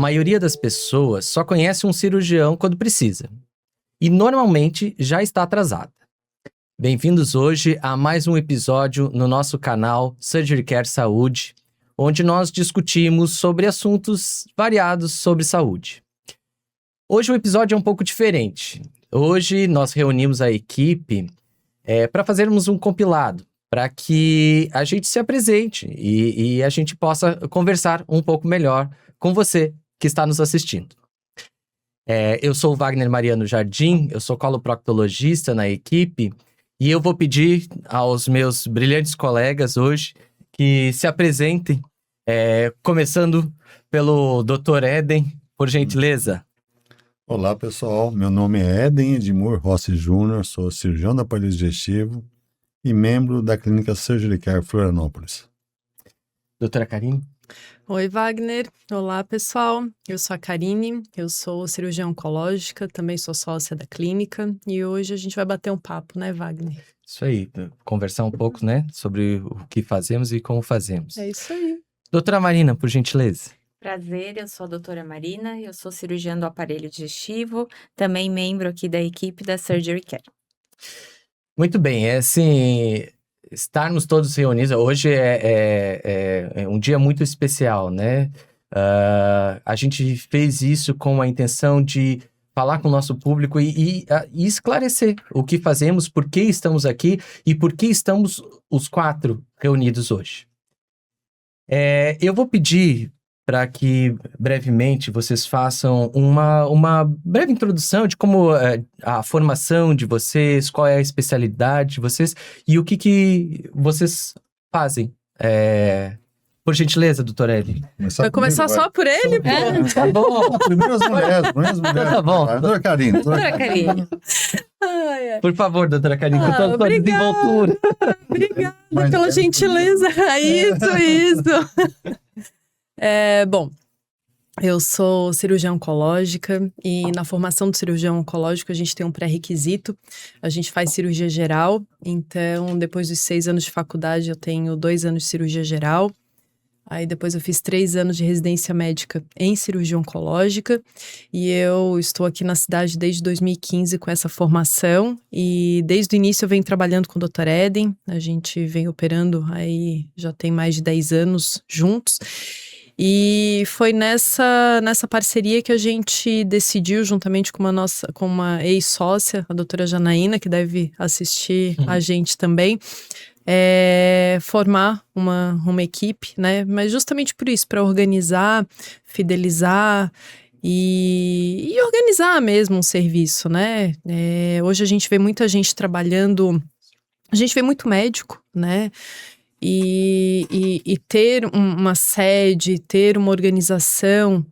maioria das pessoas só conhece um cirurgião quando precisa. E normalmente já está atrasada. Bem-vindos hoje a mais um episódio no nosso canal Surgery Care Saúde, onde nós discutimos sobre assuntos variados sobre saúde. Hoje o episódio é um pouco diferente. Hoje nós reunimos a equipe para fazermos um compilado, para que a gente se apresente e a gente possa conversar um pouco melhor com você que está nos assistindo. Eu sou o Wagner Mariano Jardim, eu sou coloproctologista na equipe e eu vou pedir aos meus brilhantes colegas hoje que se apresentem, começando pelo Dr. Éden, por gentileza. Olá pessoal, meu nome é Éden Edmur Rossi Júnior, sou cirurgião do aparelho digestivo e membro da clínica Surgery Care Florianópolis. Doutora Karine. Oi, Wagner. Olá, pessoal. Eu sou a Karine, eu sou cirurgiã oncológica, também sou sócia da clínica e hoje a gente vai bater um papo, né, Wagner? Isso aí, conversar um pouco, né, sobre o que fazemos e como fazemos. É isso aí. Doutora Marina, por gentileza. Prazer, eu sou a doutora Marina, eu sou cirurgiã do aparelho digestivo, também membro aqui da equipe da Surgery Care. Muito bem, assim, estarmos todos reunidos, hoje é um dia muito especial, né? A gente fez isso com a intenção de falar com o nosso público e esclarecer o que fazemos, por que estamos aqui e por que estamos os quatro reunidos hoje. Eu vou pedir para que brevemente vocês façam uma breve introdução de como a formação de vocês, qual é a especialidade de vocês e o que vocês fazem. Por gentileza, doutor Éden. Vai começar só por ele, pô? Tá bom. Primeiro as mulheres. Tá bom. Doutora Karine. Doutora Karine. Por favor, doutora Karine, com toda a obrigada. desenvoltura. Obrigada pela gentileza. Isso. Bom, eu sou cirurgiã oncológica e na formação do cirurgião oncológico a gente tem um pré-requisito, a gente faz cirurgia geral, então depois dos 6 anos de faculdade eu tenho 2 anos de cirurgia geral, aí depois eu fiz 3 anos de residência médica em cirurgia oncológica e eu estou aqui na cidade desde 2015 com essa formação e desde o início eu venho trabalhando com o Dr. Éden, a gente vem operando aí já tem mais de 10 anos juntos. E foi nessa parceria que a gente decidiu, juntamente com uma ex-sócia, a doutora Janaína, que deve assistir a gente também, formar uma equipe, né? Mas justamente por isso, para organizar, fidelizar e organizar mesmo um serviço, né? Hoje a gente vê muita gente trabalhando, a gente vê muito médico, né? E ter uma sede, ter uma organização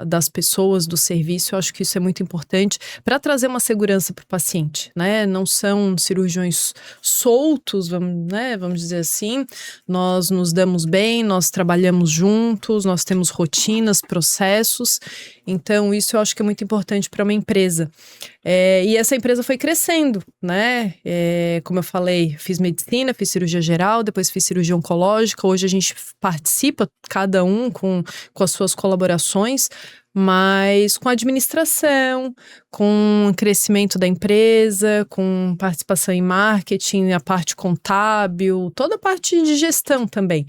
das pessoas do serviço, eu acho que isso é muito importante para trazer uma segurança para o paciente, né? Não são cirurgiões soltos, vamos dizer assim, nós nos damos bem, nós trabalhamos juntos, nós temos rotinas, processos, então isso eu acho que é muito importante para uma empresa. E essa empresa foi crescendo, né? Como eu falei, fiz medicina, fiz cirurgia geral, depois fiz cirurgia oncológica. Hoje a gente participa, cada um com as suas colaborações, mas com administração, com crescimento da empresa, com participação em marketing, a parte contábil, toda a parte de gestão também.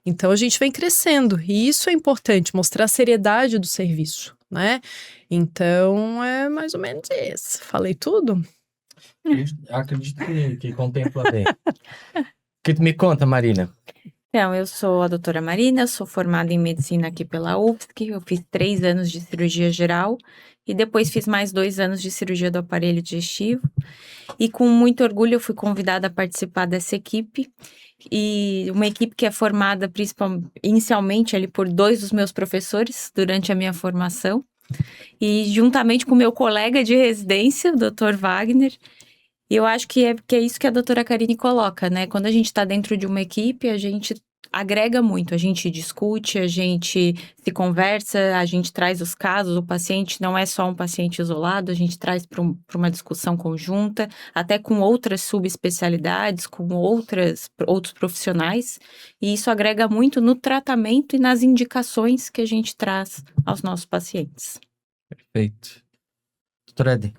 Então a gente vem crescendo e isso é importante, mostrar a seriedade do serviço, né? Então é mais ou menos isso. Falei tudo? Acredito que contempla bem. O que tu me conta, Marina? Então, eu sou a doutora Marina, sou formada em medicina aqui pela UFSC, eu fiz 3 anos de cirurgia geral e depois fiz mais 2 anos de cirurgia do aparelho digestivo. E com muito orgulho eu fui convidada a participar dessa equipe. E uma equipe que é formada inicialmente ali por 2 dos meus professores durante a minha formação. E juntamente com o meu colega de residência, o Dr. Wagner. E eu acho que é isso que a doutora Karine coloca, né? Quando a gente está dentro de uma equipe, a gente agrega muito. A gente discute, a gente se conversa, a gente traz os casos. O paciente não é só um paciente isolado, a gente traz para uma discussão conjunta, até com outras subespecialidades, com outros profissionais. E isso agrega muito no tratamento e nas indicações que a gente traz aos nossos pacientes. Perfeito. Doutor Éden,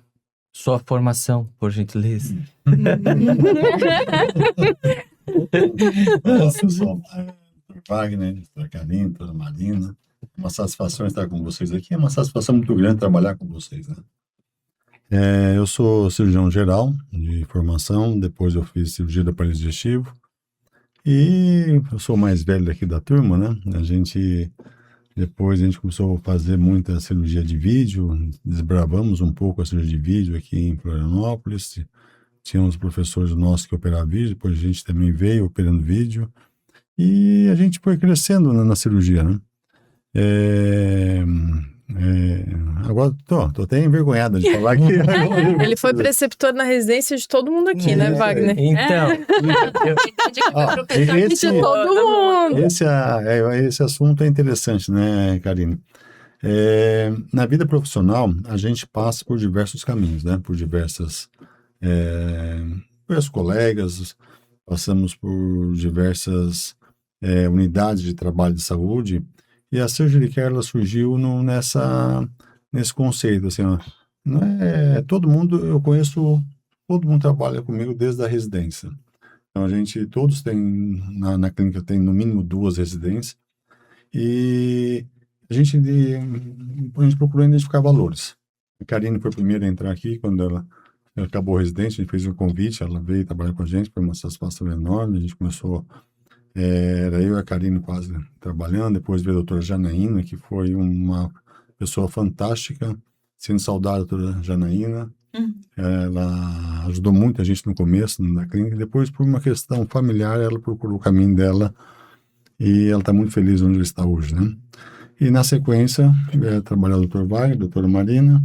sua formação, por gentileza. Pessoal, Dr. Wagner, Dr. Karine, Dr. Marina, uma satisfação estar com vocês aqui, é uma satisfação muito grande trabalhar com vocês, né? Eu sou cirurgião geral de formação, depois eu fiz cirurgia do aparelho digestivo e eu sou o mais velho aqui da turma, né? Depois a gente começou a fazer muita cirurgia de vídeo, desbravamos um pouco a cirurgia de vídeo aqui em Florianópolis. Tinha uns professores nossos que operavam vídeo, depois a gente também veio operando vídeo. E a gente foi crescendo na cirurgia, né? Agora tô até envergonhado de falar que... Ele foi preceptor na residência de todo mundo aqui, né, Wagner? Então, De todo mundo. esse assunto é interessante, né, Karine? Na vida profissional, a gente passa por diversos caminhos, né? Por diversos colegas, passamos por diversas unidades de trabalho de saúde, e a Surgery Care ela surgiu nesse conceito, assim, ó, não é todo mundo, eu conheço, todo mundo trabalha comigo desde a residência. Então todos têm, na clínica tem no mínimo 2 residências, e a gente procurou identificar valores. A Karine foi a primeira a entrar aqui, quando ela acabou a residência, a gente fez um convite, ela veio trabalhar com a gente, foi uma satisfação enorme, a gente começou, era eu e a Karine quase trabalhando, depois veio a doutora Janaína, que foi uma pessoa fantástica, sendo saudada, a doutora Janaína, ela ajudou muito a gente no começo na clínica, depois por uma questão familiar, ela procurou o caminho dela, e ela está muito feliz onde ela está hoje, né? E na sequência, trabalhou o Dr. Wagner, a doutora Marina,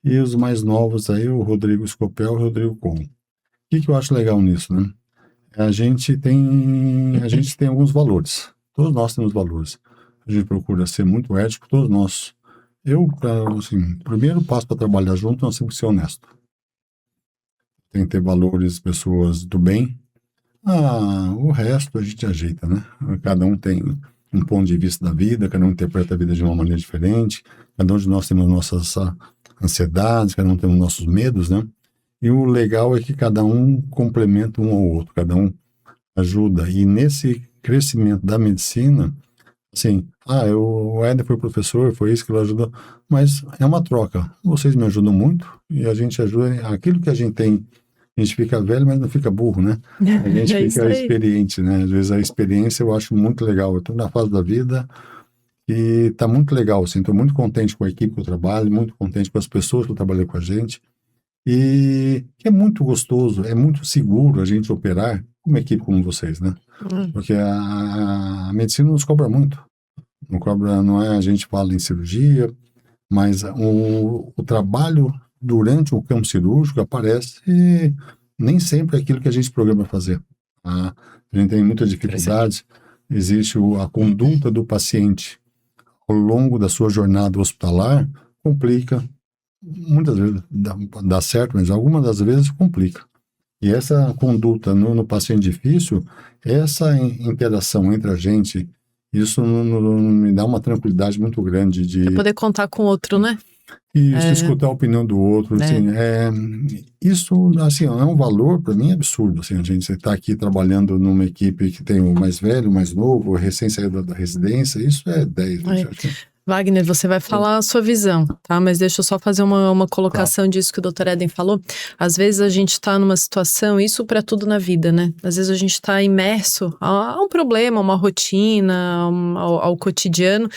e os mais novos aí, o Rodrigo Scopel e o Rodrigo Con. O que eu acho legal nisso, né? A gente tem alguns valores. Todos nós temos valores. A gente procura ser muito ético, todos nós. Primeiro passo para trabalhar junto, nós temos que ser honesto. Tem que ter valores, pessoas do bem. O resto a gente ajeita, né? Cada um tem um ponto de vista da vida, cada um interpreta a vida de uma maneira diferente, cada um de nós temos nossas ansiedades, cada um tem os nossos medos, né? E o legal é que cada um complementa um ao outro, cada um ajuda. E nesse crescimento da medicina, assim, o Éder foi professor, foi isso que ele ajudou, mas é uma troca. Vocês me ajudam muito e a gente ajuda. Aquilo que a gente tem, a gente fica velho, mas não fica burro, né? A gente fica experiente, né? Às vezes a experiência eu acho muito legal. Eu estou na fase da vida e está muito legal, assim, estou muito contente com a equipe que eu trabalho, muito contente com as pessoas que trabalham com a gente. E é muito gostoso, é muito seguro a gente operar com uma equipe como vocês, né? Porque a medicina nos cobra muito. Não é a gente fala em cirurgia, mas o trabalho durante o campo cirúrgico aparece e nem sempre é aquilo que a gente programa fazer. A gente tem muitas dificuldades, existe a conduta do paciente ao longo da sua jornada hospitalar, complica. Muitas vezes dá certo, mas algumas das vezes complica. E essa conduta no paciente difícil, essa interação entre a gente, isso me dá uma tranquilidade muito grande de... É poder contar com o outro, né? Isso, escutar a opinião do outro, assim, isso, assim, é um valor, para mim, absurdo, assim, a gente está aqui trabalhando numa equipe que tem o mais velho, o mais novo, o recém-saído da residência, isso é 10, Wagner, você vai falar a sua visão, tá? Mas deixa eu só fazer uma colocação disso que o Dr. Éden falou. Às vezes a gente tá numa situação, isso para tudo na vida, né? Às vezes a gente tá imerso a um problema, a uma rotina, ao cotidiano.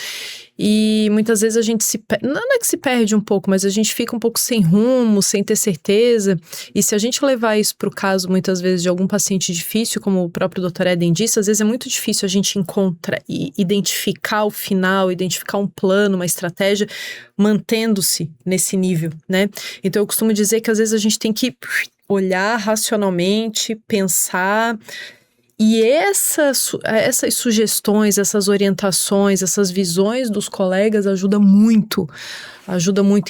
E muitas vezes a gente não é que se perde um pouco, mas a gente fica um pouco sem rumo, sem ter certeza. E se a gente levar isso para o caso, muitas vezes, de algum paciente difícil, como o próprio Dr. Éden disse, às vezes é muito difícil a gente identificar o final, identificar um plano, uma estratégia, mantendo-se nesse nível, né? Então eu costumo dizer que às vezes a gente tem que olhar racionalmente, pensar E essas sugestões, essas orientações, essas visões dos colegas ajuda muito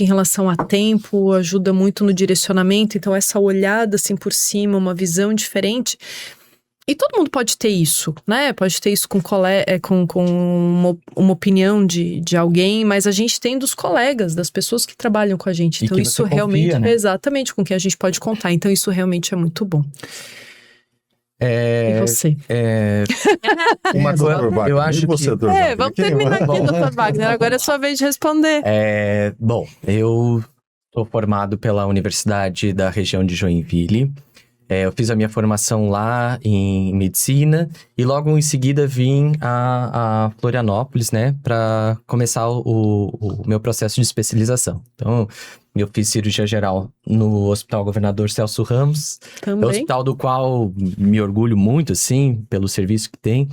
em relação a tempo, ajuda muito no direcionamento. Então, essa olhada assim por cima, uma visão diferente. E todo mundo pode ter isso, né? Pode ter isso com uma opinião de alguém, mas a gente tem dos colegas, das pessoas que trabalham com a gente. Então, isso realmente confia, né? Exatamente com quem a gente pode contar. Então, isso realmente é muito bom. E você? Uma coisa, eu acho você, que... vamos terminar aqui, Dr. Wagner. Agora é sua vez de responder. Bom, eu sou formado pela Universidade da região de Joinville. Eu fiz a minha formação lá em medicina e logo em seguida vim a Florianópolis, né, para começar o meu processo de especialização. Então, eu fiz cirurgia geral no Hospital Governador Celso Ramos. Também. É um hospital do qual me orgulho muito, assim, pelo serviço que tem.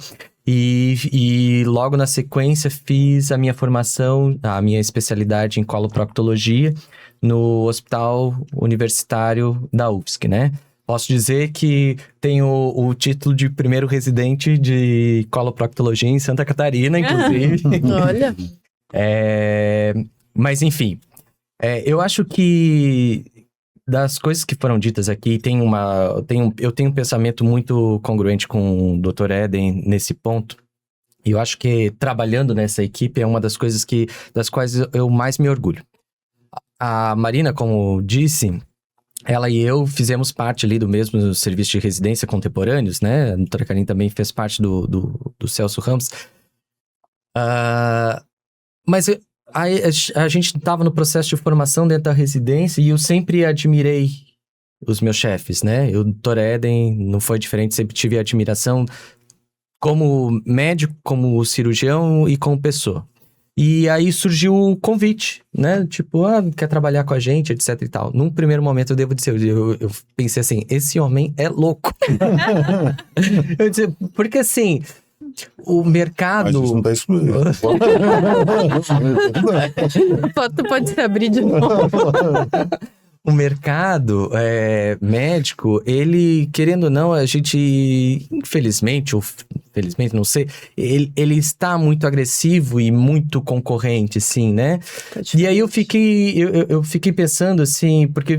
E logo na sequência fiz a minha formação, a minha especialidade em coloproctologia no Hospital Universitário da UFSC, né? Posso dizer que tenho o título de primeiro residente de coloproctologia em Santa Catarina, inclusive. Olha. Mas, enfim, eu acho que das coisas que foram ditas aqui, eu tenho um pensamento muito congruente com o Dr. Éden nesse ponto. E eu acho que trabalhando nessa equipe é uma das coisas das quais eu mais me orgulho. A Marina, como disse... Ela e eu fizemos parte ali do mesmo serviço de residência contemporâneos, né? A doutora Karine também fez parte do Celso Ramos. Mas a gente estava no processo de formação dentro da residência e eu sempre admirei os meus chefes, né? O doutor Éden não foi diferente, sempre tive admiração como médico, como cirurgião e como pessoa. E aí surgiu o convite, né? Tipo, quer trabalhar com a gente, etc e tal. Num primeiro momento, eu devo dizer, eu pensei assim, esse homem é louco. Eu disse, porque assim, o mercado... Mas isso não tá excluído. Pode se abrir de novo. O mercado médico, ele, querendo ou não, a gente, infelizmente, ou felizmente, não sei, ele está muito agressivo e muito concorrente, sim, né? E aí eu fiquei pensando assim, porque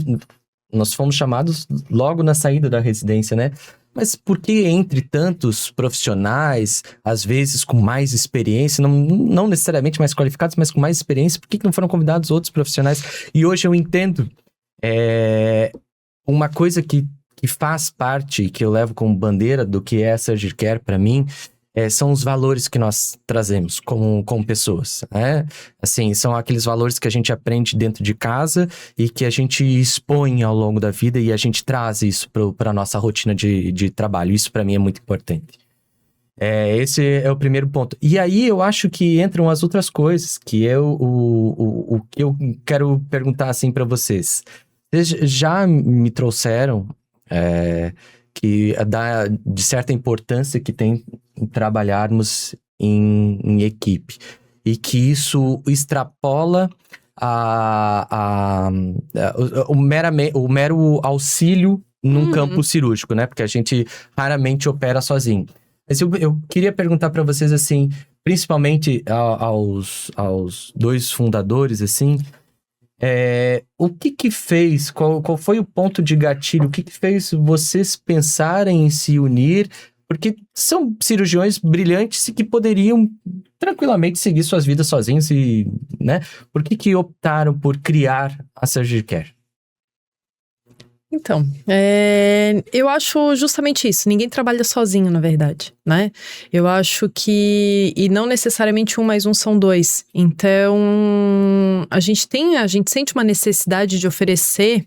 nós fomos chamados logo na saída da residência, né? Mas por que entre tantos profissionais, às vezes com mais experiência, não necessariamente mais qualificados, mas com mais experiência, por que não foram convidados outros profissionais? E hoje eu entendo uma coisa que faz parte, que eu levo como bandeira do que é a Surgery Care para mim, são os valores que nós trazemos como pessoas, né? Assim, são aqueles valores que a gente aprende dentro de casa e que a gente expõe ao longo da vida e a gente traz isso para a nossa rotina de trabalho. Isso para mim é muito importante. Esse é o primeiro ponto. E aí eu acho que entram as outras coisas, que é o que eu quero perguntar assim para vocês. Vocês já me trouxeram que de certa importância que tem em trabalharmos em equipe e que isso extrapola o mero auxílio num campo cirúrgico, né? Porque a gente raramente opera sozinho. Mas eu queria perguntar para vocês assim, principalmente aos dois fundadores, assim, o que fez, qual foi o ponto de gatilho, o que fez vocês pensarem em se unir, porque são cirurgiões brilhantes e que poderiam tranquilamente seguir suas vidas sozinhos e, né? Por que optaram por criar a Surgery Care? Então, eu acho justamente isso. Ninguém trabalha sozinho, na verdade, né? Eu acho que... E não necessariamente 1 mais 1 são 2. Então, a gente sente uma necessidade de oferecer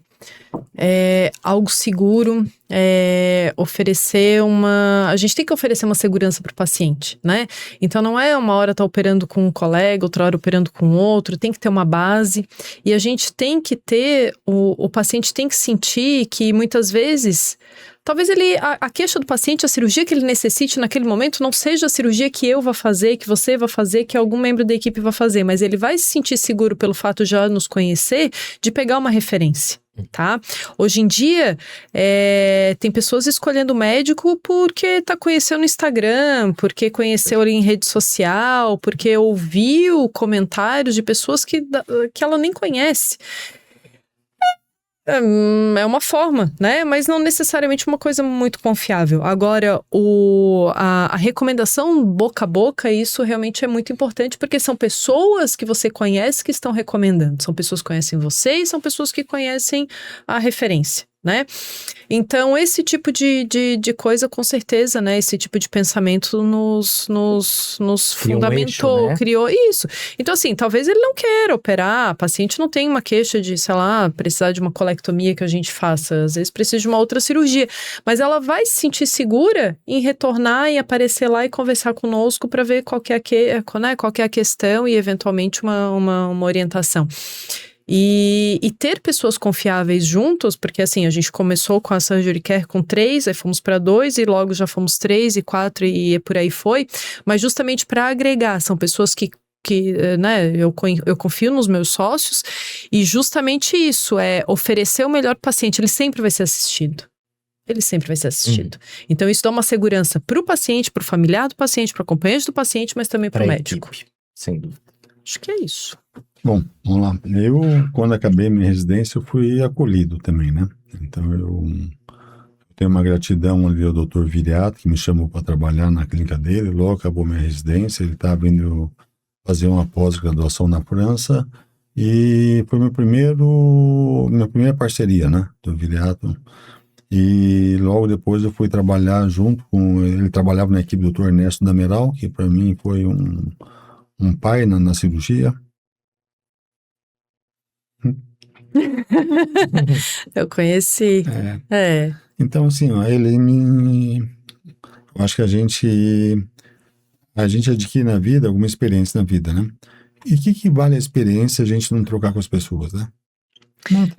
algo seguro, a gente tem que oferecer uma segurança para o paciente, né? Então não é uma hora tá operando com um colega, outra hora operando com outro, tem que ter uma base e a gente tem que ter, o paciente tem que sentir que muitas vezes, talvez a queixa do paciente, a cirurgia que ele necessite naquele momento não seja a cirurgia que eu vou fazer, que você vai fazer, que algum membro da equipe vai fazer, mas ele vai se sentir seguro pelo fato de já nos conhecer, de pegar uma referência. Tá? Hoje em dia, tem pessoas escolhendo médico porque tá conhecendo no Instagram, porque conheceu ali em rede social, porque ouviu comentários de pessoas que ela nem conhece. É uma forma, né? Mas não necessariamente uma coisa muito confiável. Agora, a recomendação boca a boca, isso realmente é muito importante, porque são pessoas que você conhece que estão recomendando. São pessoas que conhecem você e são pessoas que conhecem a referência, né? Então, esse tipo de coisa, com certeza, né? Esse tipo de pensamento nos fundamentou, eixo, né? criou isso. Então, assim, talvez ele não queira operar, a paciente não tem uma queixa de, sei lá, precisar de uma colectomia que a gente faça, às vezes precisa de uma outra cirurgia, mas ela vai se sentir segura em retornar e aparecer lá e conversar conosco para ver qual que é a questão e, eventualmente, uma orientação. E ter pessoas confiáveis juntos, porque assim, a gente começou com a Surgery Care com 3, aí fomos para 2 e logo já fomos 3 e 4 e por aí foi, mas justamente para agregar, são pessoas que né, eu confio nos meus sócios e justamente isso, é oferecer o melhor paciente, ele sempre vai ser assistido. Ele sempre vai ser assistido. Então isso dá uma segurança para o paciente, para o familiar do paciente, para o acompanhante do paciente, mas também para o médico. Equipe, sem dúvida. Acho que é isso. Bom, vamos lá. Eu, quando acabei minha residência, eu fui acolhido também, né? Então, eu tenho uma gratidão ali ao Dr. Viriato, que me chamou para trabalhar na clínica dele. Logo acabou minha residência, ele estava indo fazer uma pós-graduação na França e foi minha primeira parceria, né? Do Viriato. E logo depois eu fui trabalhar junto com ele, trabalhava na equipe do Dr. Ernesto Dameral, que para mim foi um pai na cirurgia. Eu conheci. Então, assim, ó, eu acho que a gente adquire na vida alguma experiência na vida, né? E o que vale a experiência a gente não trocar com as pessoas, né?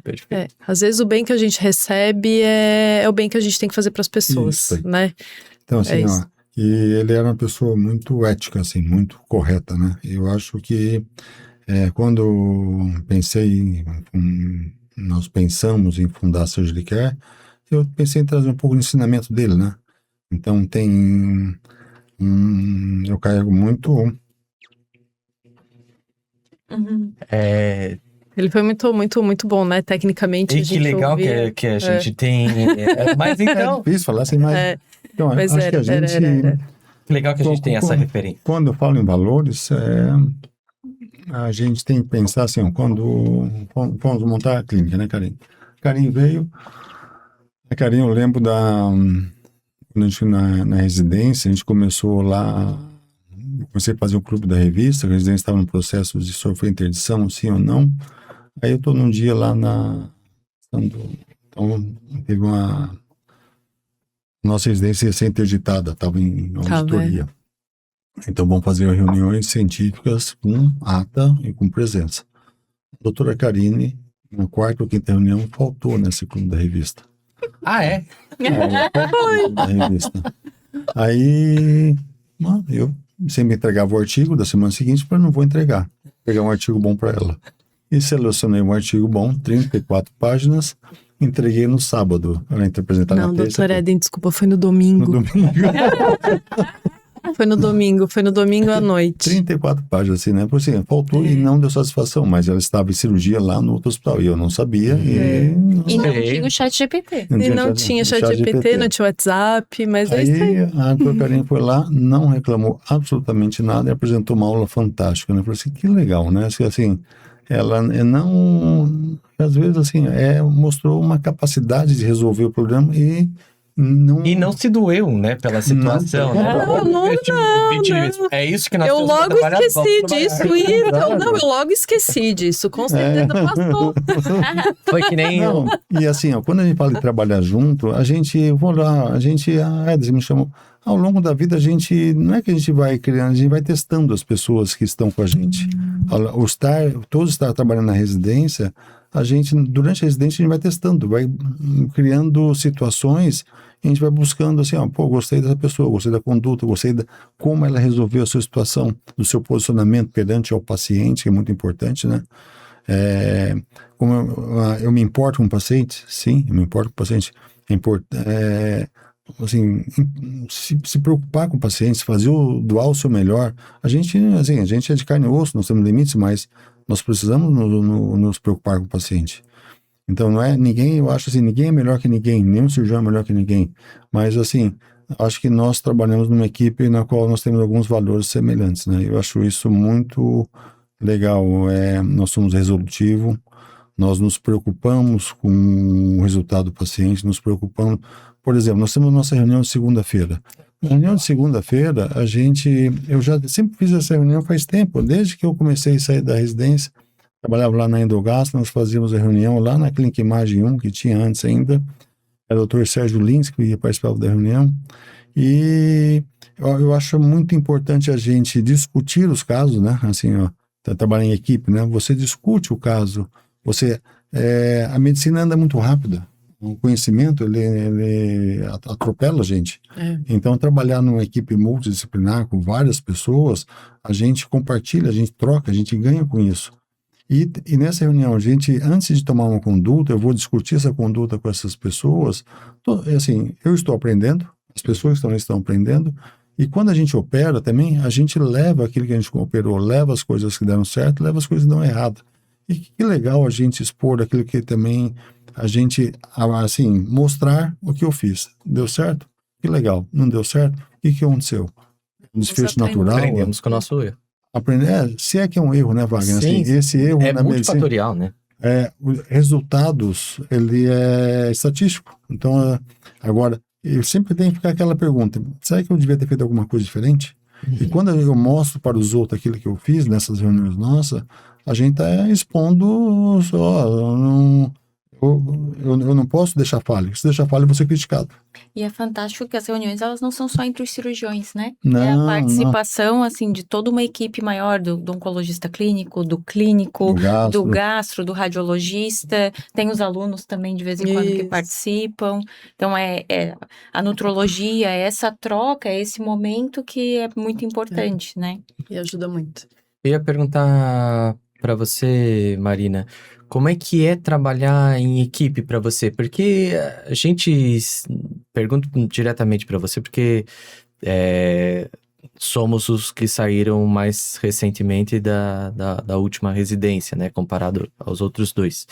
Perfeito. Às vezes o bem que a gente recebe é o bem que a gente tem que fazer para as pessoas, Isso aí. né? Então, assim, isso. E ele era uma pessoa muito ética, assim, muito correta, né? Eu acho que quando nós pensamos em fundar a Surgery Care, eu pensei em trazer um pouco de ensinamento dele, né? Então eu carrego muito. Ele foi muito, muito, muito bom, né? Tecnicamente, E a que gente legal ouvia. que a gente tem. Mas então. É difícil falar assim, mas. Então, Mas acho que a gente. Que legal que a gente tem essa referência. Quando eu falo em valores, a gente tem que pensar assim, ó, quando fomos montar a clínica, né, Karine? Karine veio. A Karine, eu lembro quando a gente na residência, a gente começou lá. Comecei a fazer o clube da revista, a residência estava no processo de sofrer interdição, sim ou não. Aí eu estou num dia lá então, teve nossa residência ia ser interditada, estava em auditoria. Então vamos fazer reuniões científicas com ata e com presença. A doutora Karine, na 4ª ou 5ª reunião, faltou nesse clube da revista. Ah, é? Da revista. Aí eu sempre entregava o artigo da semana seguinte, mas não vou entregar. Pegar um artigo bom para ela. E selecionei um artigo bom, 34 páginas, entreguei no sábado. Ela ia apresentar na terça. Não, doutora Eden, desculpa, foi no domingo. Foi no domingo à noite. 34 páginas, assim, né? Por assim, faltou e não deu satisfação, mas ela estava em cirurgia lá no outro hospital e eu não sabia. E não tinha o chat GPT. E não tinha chat GPT, não tinha WhatsApp, mas é isso aí. A doutora Karine foi lá, não reclamou absolutamente nada e apresentou uma aula fantástica, né? Eu falei assim, que legal, né? Assim, ela não... Às vezes, assim, mostrou uma capacidade de resolver o problema e não se doeu, né, pela situação. Não. É isso que nós eu logo esqueci disso. Eu logo esqueci disso. Com certeza passou. Foi que nem eu. E assim, quando a gente fala de trabalhar junto, a gente me chamou. Ao longo da vida, não é que a gente vai criando, a gente vai testando as pessoas que estão com a gente. Todos estar trabalhando na residência, durante a residência, a gente vai testando, vai criando situações, a gente vai buscando assim, gostei dessa pessoa, gostei da conduta, gostei como ela resolveu a sua situação, do seu posicionamento perante ao paciente, que é muito importante, né? como eu me importo com o paciente, sim, eu me importo com o paciente. Assim, se preocupar com o paciente, doar o seu melhor. A gente é de carne e osso, nós temos limites, mas nós precisamos nos preocupar com o paciente. Então, não é ninguém, eu acho assim, ninguém é melhor que ninguém, nenhum cirurgião é melhor que ninguém. Mas, assim, acho que nós trabalhamos numa equipe na qual nós temos alguns valores semelhantes, né? Eu acho isso muito legal. Nós somos resolutivos, nós nos preocupamos com o resultado do paciente, nos preocupamos. Por exemplo, nós temos nossa reunião de segunda-feira. Na reunião de segunda-feira, eu já sempre fiz essa reunião faz tempo, desde que eu comecei a sair da residência, trabalhava lá na Endogastro, nós fazíamos a reunião lá na Clínica Imagem 1, que tinha antes ainda, era o Dr. Sérgio Lins que participava da reunião, e eu acho muito importante a gente discutir os casos, né, assim, trabalhar em equipe, né, você discute o caso, a medicina anda muito rápida, o conhecimento, ele atropela a gente. Então, trabalhar numa equipe multidisciplinar com várias pessoas, a gente compartilha, a gente troca, a gente ganha com isso. E nessa reunião, antes de tomar uma conduta, eu vou discutir essa conduta com essas pessoas. Assim, eu estou aprendendo, as pessoas também estão aprendendo, e quando a gente opera também, a gente leva aquilo que a gente operou, leva as coisas que deram certo, leva as coisas que dão errado. E que legal a gente expor aquilo que também a gente, assim, mostrar o que eu fiz. Deu certo? Que legal. Não deu certo? O que aconteceu? Um desfecho natural? Aprendemos com o nosso erro. Se é que é um erro, né, Wagner? Sim, assim, esse erro é na multifatorial, medicina, né? Resultados, ele é estatístico. Então, agora, eu sempre tenho que ficar aquela pergunta, será que eu devia ter feito alguma coisa diferente? E quando eu mostro para os outros aquilo que eu fiz nessas reuniões nossas, a gente está expondo só, eu não posso deixar falha. Se deixar falha, eu vou ser criticado. E é fantástico que as reuniões, elas não são só entre os cirurgiões, né? Não, é a participação, assim, de toda uma equipe maior, do oncologista clínico, do clínico, do gastro, do radiologista. Tem os alunos também, de vez em quando, que participam. Então, a nutrologia, essa troca, esse momento que é muito importante, né? E ajuda muito. Eu ia perguntar para você, Marina, como é que é trabalhar em equipe para você? Porque a gente pergunta diretamente para você, porque somos os que saíram mais recentemente da última residência, né? Comparado aos outros dois.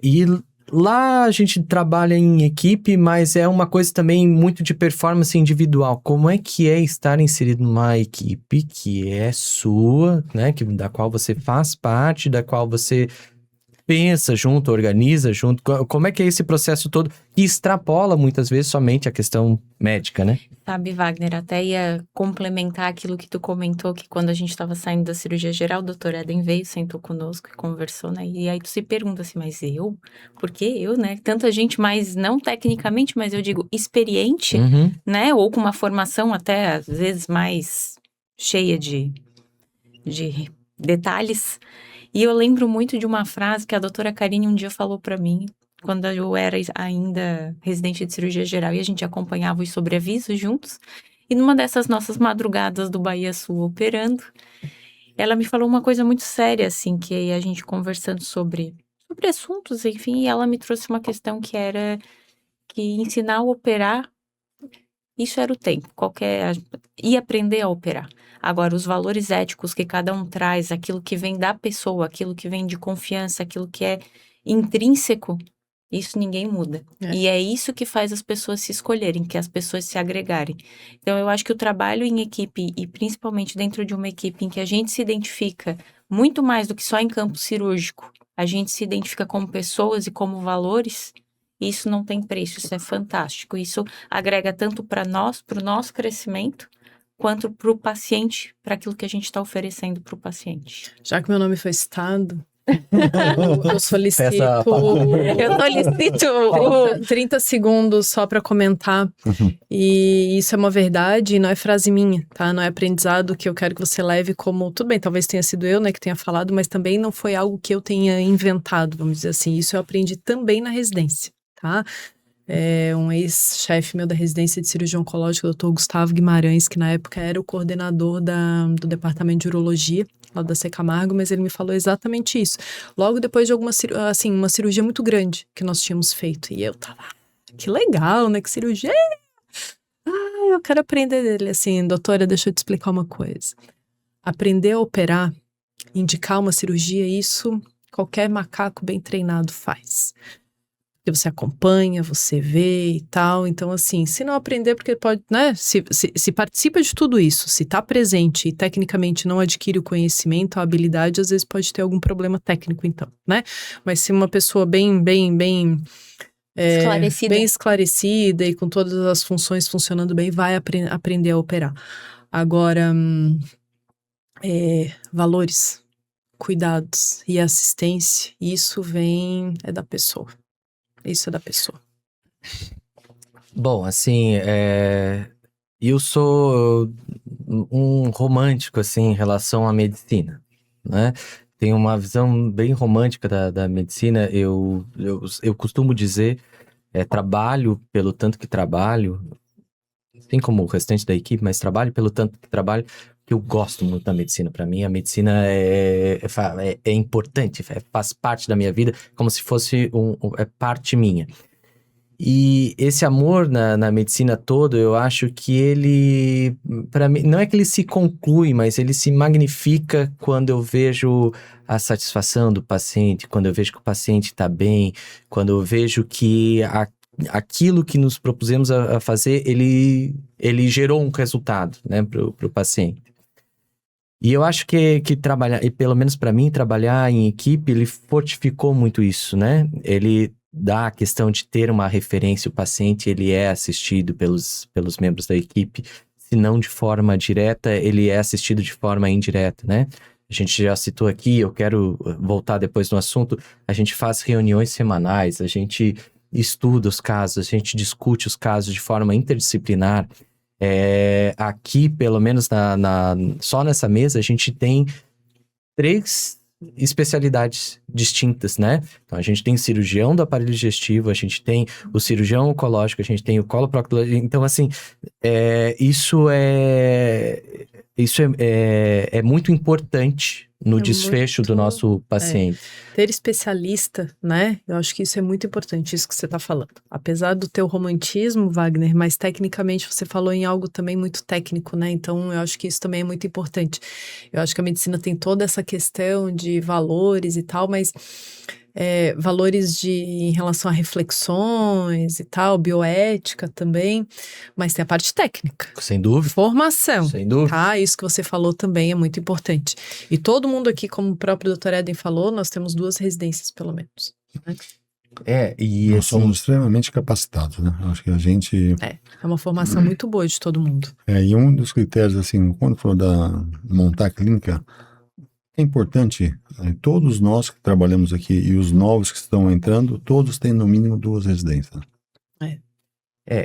E lá a gente trabalha em equipe, mas é uma coisa também muito de performance individual. Como é que é estar inserido numa equipe que é sua, né? Da qual você faz parte, da qual você pensa junto, organiza junto? Como é que é esse processo todo que extrapola muitas vezes somente a questão médica, né? Sabe, Wagner, até ia complementar aquilo que tu comentou, que quando a gente estava saindo da cirurgia geral, o doutor Eden veio, sentou conosco e conversou, né? E aí tu se pergunta assim, mas eu? Por que eu, né? Tanta gente mais, não tecnicamente, mas eu digo experiente, né? Ou com uma formação até, às vezes, mais cheia de detalhes. E eu lembro muito de uma frase que a doutora Karine um dia falou para mim, quando eu era ainda residente de cirurgia geral e a gente acompanhava os sobreavisos juntos. E numa dessas nossas madrugadas do Bahia Sul operando, ela me falou uma coisa muito séria, assim, que aí a gente conversando sobre assuntos, enfim, e ela me trouxe uma questão que era que ensinar a operar, isso era o tempo, e aprender a operar. Agora, os valores éticos que cada um traz, aquilo que vem da pessoa, aquilo que vem de confiança, aquilo que é intrínseco, isso ninguém muda. E é isso que faz as pessoas se escolherem, que as pessoas se agregarem. Então, eu acho que o trabalho em equipe, e principalmente dentro de uma equipe em que a gente se identifica muito mais do que só em campo cirúrgico, a gente se identifica como pessoas e como valores, isso não tem preço, isso é fantástico. Isso agrega tanto para nós, para o nosso crescimento, quanto para o paciente, para aquilo que a gente está oferecendo para o paciente. Já que meu nome foi citado, eu solicito 30 segundos só para comentar. E isso é uma verdade, não é frase minha, tá? Não é aprendizado que eu quero que você leve como... Tudo bem, talvez tenha sido eu, né, que tenha falado, mas também não foi algo que eu tenha inventado, vamos dizer assim. Isso eu aprendi também na residência, tá? Um ex-chefe meu da residência de cirurgia oncológica, o Dr. Gustavo Guimarães, que na época era o coordenador do departamento de urologia, lá da C. Camargo, mas ele me falou exatamente isso. Logo depois de uma cirurgia muito grande que nós tínhamos feito. E eu tava, que legal, né? Que cirurgia! Eu quero aprender dele. Assim, doutora, deixa eu te explicar uma coisa. Aprender a operar, indicar uma cirurgia, isso qualquer macaco bem treinado faz. Porque você acompanha, você vê e tal. Então, assim, se não aprender, porque pode, né? Se participa de tudo isso, se tá presente e tecnicamente não adquire o conhecimento, a habilidade, às vezes pode ter algum problema técnico, então, né? Mas se uma pessoa bem esclarecida e com todas as funções funcionando bem, vai aprender a operar. Agora, valores, cuidados e assistência, isso é da pessoa. Isso é da pessoa. Bom, assim, eu sou um romântico, assim, em relação à medicina, né? Tenho uma visão bem romântica da medicina. Eu costumo dizer, trabalho pelo tanto que trabalho, assim como o restante da equipe, mas trabalho pelo tanto que trabalho, que eu gosto muito da medicina. Para mim, a medicina é importante, faz parte da minha vida, como se fosse parte minha. E esse amor na medicina toda, eu acho que ele, para mim, não é que ele se conclui, mas ele se magnifica quando eu vejo a satisfação do paciente, quando eu vejo que o paciente está bem, quando eu vejo que aquilo que nos propusemos a fazer, ele gerou um resultado, né, pro paciente. E eu acho que trabalhar, e pelo menos para mim, trabalhar em equipe, ele fortificou muito isso, né? Ele dá a questão de ter uma referência, o paciente, ele é assistido pelos membros da equipe, se não de forma direta, ele é assistido de forma indireta, né? A gente já citou aqui, eu quero voltar depois no assunto, a gente faz reuniões semanais, a gente estuda os casos, a gente discute os casos de forma interdisciplinar. Aqui, pelo menos só nessa mesa, a gente tem 3 especialidades distintas, né? Então, a gente tem cirurgião do aparelho digestivo, a gente tem o cirurgião oncológico, a gente tem o coloproctologista. Então, assim, isso é muito importante no desfecho do nosso paciente. Ter especialista, né? Eu acho que isso é muito importante, isso que você está falando. Apesar do teu romantismo, Wagner, mas tecnicamente você falou em algo também muito técnico, né? Então, eu acho que isso também é muito importante. Eu acho que a medicina tem toda essa questão de valores e tal, mas valores em relação a reflexões e tal, bioética também, mas tem a parte técnica. Sem dúvida. Formação. Sem dúvida. Tá? Isso que você falou também é muito importante. E todo mundo aqui, como o próprio Dr. Eden falou, nós temos 2 residências, pelo menos. Né? E nós somos extremamente capacitados, né? Acho que a gente... É uma formação muito boa de todo mundo. E um dos critérios, assim, quando falou montar a clínica, é importante, todos nós que trabalhamos aqui e os novos que estão entrando, todos têm no mínimo 2 residências.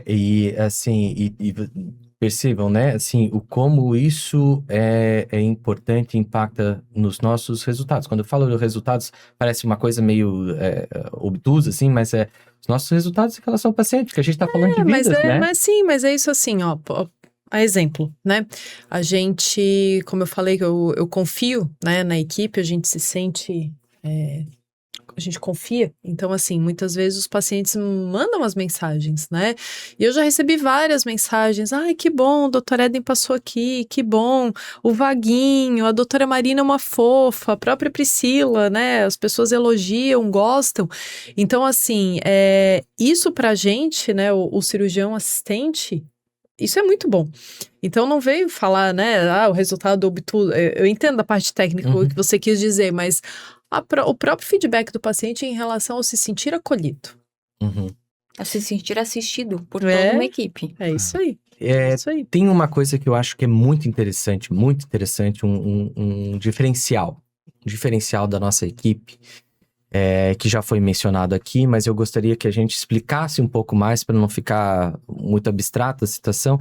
E assim, percebam, né, assim, como isso é importante e impacta nos nossos resultados. Quando eu falo de resultados, parece uma coisa meio obtusa, assim, mas os nossos resultados em relação ao paciente, porque a gente está falando de vidas, né? Mas é isso assim, ó, a exemplo, né? A gente, como eu falei, eu confio, né, na equipe, a gente se sente... a gente confia. Então, assim, muitas vezes os pacientes mandam as mensagens, né? E eu já recebi várias mensagens. Ai, que bom, o doutor Eden passou aqui, que bom. O Vaguinho, a doutora Marina é uma fofa, a própria Priscila, né? As pessoas elogiam, gostam. Então, assim, isso pra gente, né, o cirurgião assistente, isso é muito bom. Então, não veio falar, né, o resultado obtuso. Eu entendo a parte técnica, o que você quis dizer, mas o próprio feedback do paciente em relação ao se sentir acolhido. A se sentir assistido por toda uma equipe. É isso aí. Tem uma coisa que eu acho que é muito interessante, um diferencial da nossa equipe, que já foi mencionado aqui, mas eu gostaria que a gente explicasse um pouco mais para não ficar muito abstrata a situação.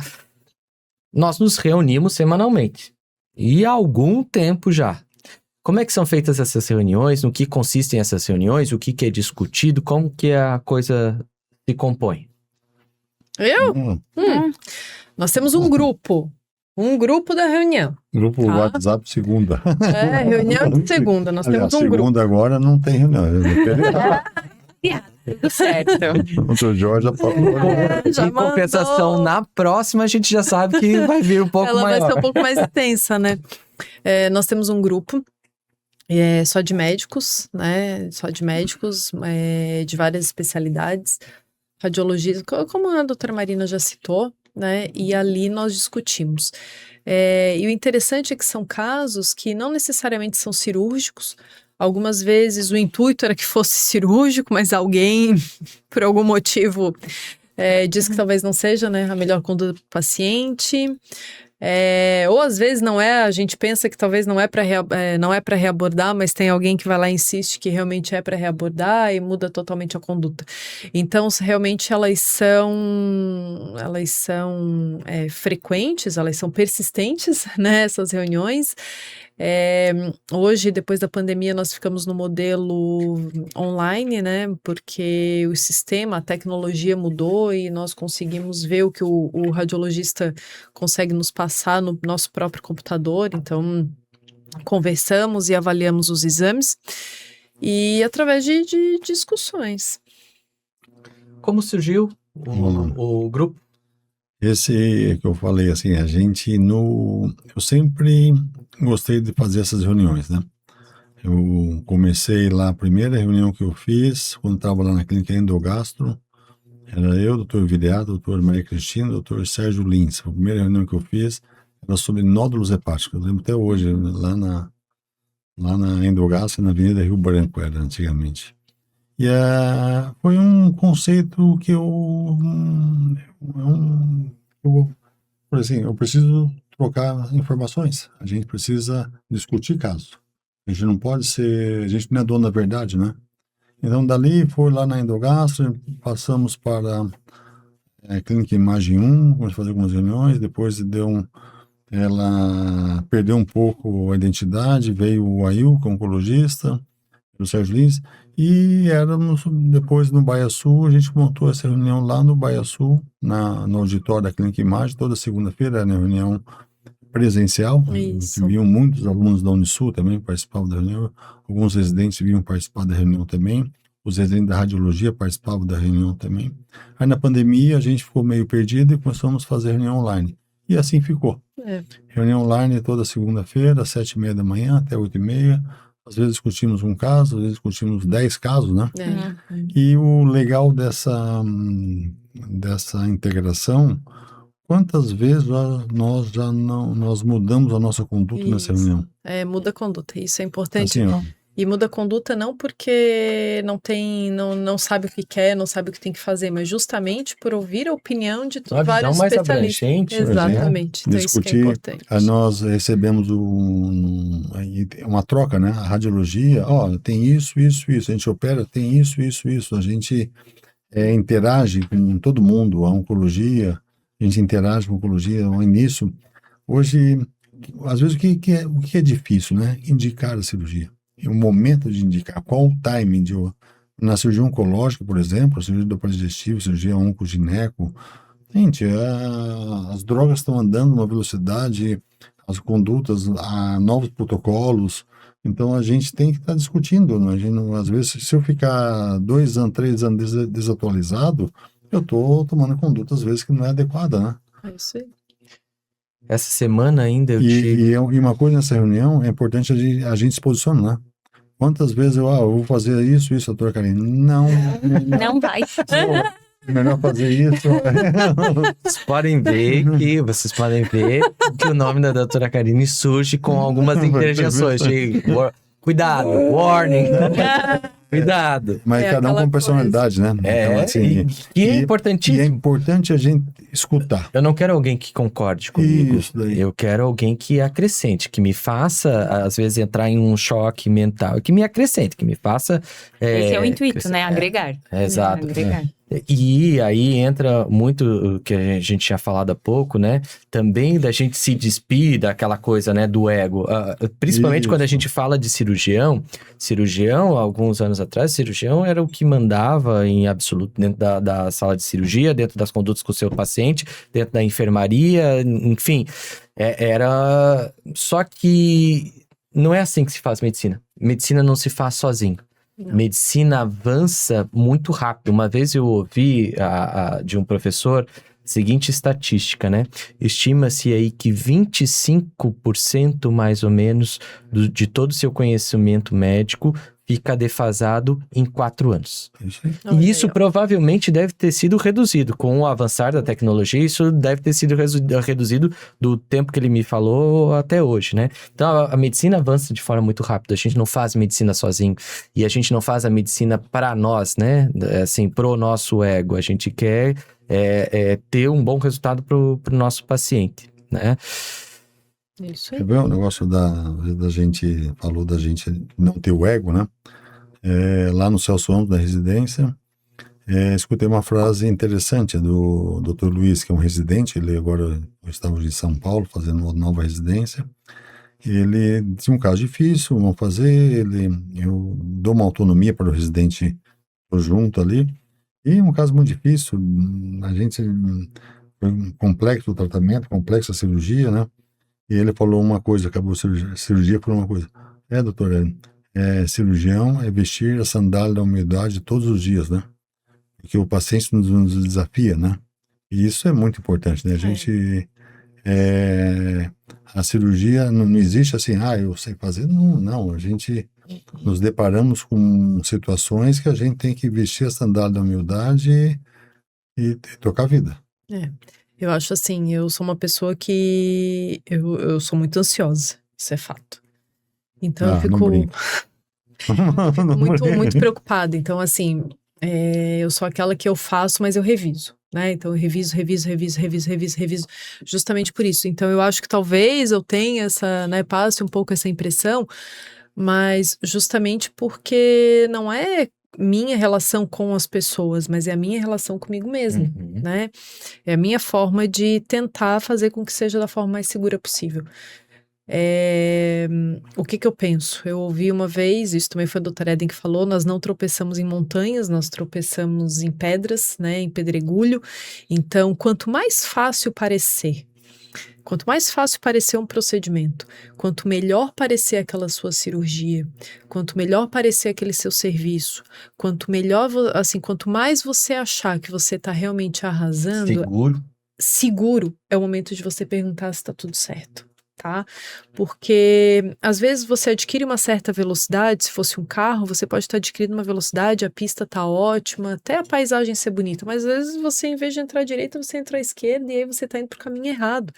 Nós nos reunimos semanalmente e há algum tempo já. Como é que são feitas essas reuniões? No que consistem essas reuniões? O que é discutido? Como que a coisa se compõe? Nós temos um grupo Um grupo da reunião. Grupo Tá. WhatsApp segunda. Reunião de segunda. Nós Aliás, temos um grupo. segunda agora não tem reunião. Tudo certo. O Jorge já falou. Já Em compensação, mandou. na próxima a gente já sabe que vai vir um pouco Ela maior. vai ser um pouco mais intensa, né? Nós temos um grupo só de médicos, né? Só de médicos de várias especialidades, radiologistas, como a doutora Marina já citou, né? E ali nós discutimos. E o interessante é que são casos que não necessariamente são cirúrgicos. Algumas vezes o intuito era que fosse cirúrgico, mas alguém, por algum motivo, diz que talvez não seja, né, a melhor conduta do paciente. Ou às vezes não é, a gente pensa que talvez não é para reabordar, mas tem alguém que vai lá e insiste que realmente é para reabordar e muda totalmente a conduta. Então, realmente elas são frequentes, elas são persistentes, né, essas reuniões. Hoje, depois da pandemia, nós ficamos no modelo online, né? Porque o sistema, a tecnologia mudou e nós conseguimos ver o que o radiologista consegue nos passar no nosso próprio computador. Então, conversamos e avaliamos os exames e através de discussões. Como surgiu o grupo? Esse que eu falei, assim, eu sempre gostei de fazer essas reuniões, né? Eu comecei lá, a primeira reunião que eu fiz, quando estava lá na clínica Endogastro, era eu, doutor Viriato, doutor Maria Cristina, doutor Sérgio Lins. A primeira reunião que eu fiz era sobre nódulos hepáticos. Eu lembro até hoje, lá na Endogastro, na Avenida Rio Branco, era antigamente. E foi um conceito que por assim, eu preciso trocar informações, a gente precisa discutir casos. A gente não pode ser, a gente não é dono da verdade, né? Então, dali, foi lá na Endogastro, passamos para a Clínica Imagem 1, vamos fazer algumas reuniões, depois ela perdeu um pouco a identidade, veio o Ailton, oncologista, o Sérgio Lins, e éramos, depois no Baia Sul, a gente montou essa reunião lá no Baia Sul, no auditório da Clínica Imagem, toda segunda-feira, era reunião presencial. Isso. Vinham muitos alunos da Unisul também participavam da reunião, alguns residentes vinham participar da reunião também, os residentes da radiologia participavam da reunião também. Aí na pandemia a gente ficou meio perdido e começamos a fazer reunião online. E assim ficou. Reunião online toda segunda-feira, às 7h30 da manhã até 8h30. Às vezes discutimos um caso, às vezes discutimos 10 casos, né? E o legal dessa integração, quantas vezes nós mudamos a nossa conduta nessa reunião? Muda a conduta, isso é importante. Assim, ó, E muda a conduta não porque não sabe o que quer, não sabe o que tem que fazer, mas justamente por ouvir a opinião de Uma vários visão mais especialistas. abrangente, Exatamente, então discutir. isso que é importante. Nós recebemos uma troca, né? A radiologia, tem isso, a gente opera, tem isso, a gente interage com todo mundo, a oncologia, a gente interage com a oncologia, ao início. Hoje, às vezes, o que é difícil, né? Indicar a cirurgia. O momento de indicar, qual o timing na cirurgia oncológica, por exemplo, a cirurgia do aparelho digestivo, cirurgia oncogineco. Gente, as drogas estão andando numa velocidade, as condutas, novos protocolos. Então a gente tem que estar discutindo. Né? Às vezes, se eu ficar 2 anos, 3 anos desatualizado, eu estou tomando conduta, às vezes, que não é adequada, né? É isso aí. Essa semana ainda eu tive... E uma coisa nessa reunião, é importante a gente se posicionar, né? Quantas vezes eu vou fazer isso, doutora Karine? Não Não vai. É melhor fazer isso. Vocês podem ver que o nome da doutora Karine surge com algumas interjeições. Cuidado, warning. Cuidado. Mas cada um com personalidade, né? Então, assim, E é importantíssimo. E é importante a gente escutar. Eu não quero alguém que concorde comigo. Isso daí. Eu quero alguém que acrescente, que me faça, às vezes, entrar em um choque mental. Que me acrescente, que me faça... Esse é o intuito, crescer. né? Agregar. Exato. Agregar. E aí entra muito o que a gente tinha falado há pouco, né? Também da gente se despir daquela coisa, né? Do ego. Principalmente quando a Isso. gente fala de cirurgião. Cirurgião, alguns anos atrás, cirurgião era o que mandava em absoluto dentro da sala de cirurgia, dentro das condutas com o seu paciente, dentro da enfermaria, enfim. Era... Só que não é assim que se faz medicina. Medicina não se faz sozinho. Não. Medicina avança muito rápido. Uma vez eu ouvi de um professor a seguinte estatística, né? Estima-se aí que 25% mais ou menos de todo o seu conhecimento médico fica defasado em 4 anos. Isso aí. Olha E isso aí, ó. provavelmente deve ter sido reduzido. Com o avançar da tecnologia, isso deve ter sido reduzido do tempo que ele me falou até hoje, né? Então, a medicina avança de forma muito rápida. A gente não faz medicina sozinho. E a gente não faz a medicina para nós, né? Assim, pro nosso ego. A gente quer ter um bom resultado pro nosso paciente, né? Isso aí. Quer ver o negócio da gente, falou da gente não ter o ego, né? Lá no Celso Ramos, da residência, escutei uma frase interessante do Dr. Luiz, que é um residente, ele agora estava em São Paulo fazendo uma nova residência. Ele tinha um caso difícil, vamos fazer, eu dou uma autonomia para o residente junto ali, e um caso muito difícil, a gente, foi um complexo o tratamento, complexa a cirurgia, né? E ele falou uma coisa, acabou a cirurgia, falou uma coisa, doutor, cirurgião é vestir a sandália da humildade todos os dias, né? Porque o paciente nos desafia, né? E isso é muito importante, né? A gente, a cirurgia não existe assim, eu sei fazer, não, a gente nos deparamos com situações que a gente tem que vestir a sandália da humildade e tocar a vida. Eu acho assim, eu sou uma pessoa que eu sou muito ansiosa, isso é fato. Então eu Não fico brinca. muito preocupada. Então, assim, eu sou aquela que eu faço, mas eu reviso, né? Então eu reviso, justamente por isso. Então eu acho que talvez eu tenha passe um pouco essa impressão, mas justamente porque não é minha relação com as pessoas, mas é a minha relação comigo mesma, né? É a minha forma de tentar fazer com que seja da forma mais segura possível. O que eu penso? Eu ouvi uma vez, isso também foi a doutora Eden que falou, nós não tropeçamos em montanhas, nós tropeçamos em pedras, né, em pedregulho. Então, quanto mais fácil parecer um procedimento, quanto melhor parecer aquela sua cirurgia, quanto melhor parecer aquele seu serviço, quanto mais você achar que você está realmente arrasando, seguro é o momento de você perguntar se está tudo certo. Tá? Porque às vezes você adquire uma certa velocidade, se fosse um carro, você pode estar adquirindo uma velocidade, a pista tá ótima, até a paisagem ser bonita, mas às vezes você, em vez de entrar à direita, você entra à esquerda e aí você tá indo pro caminho errado.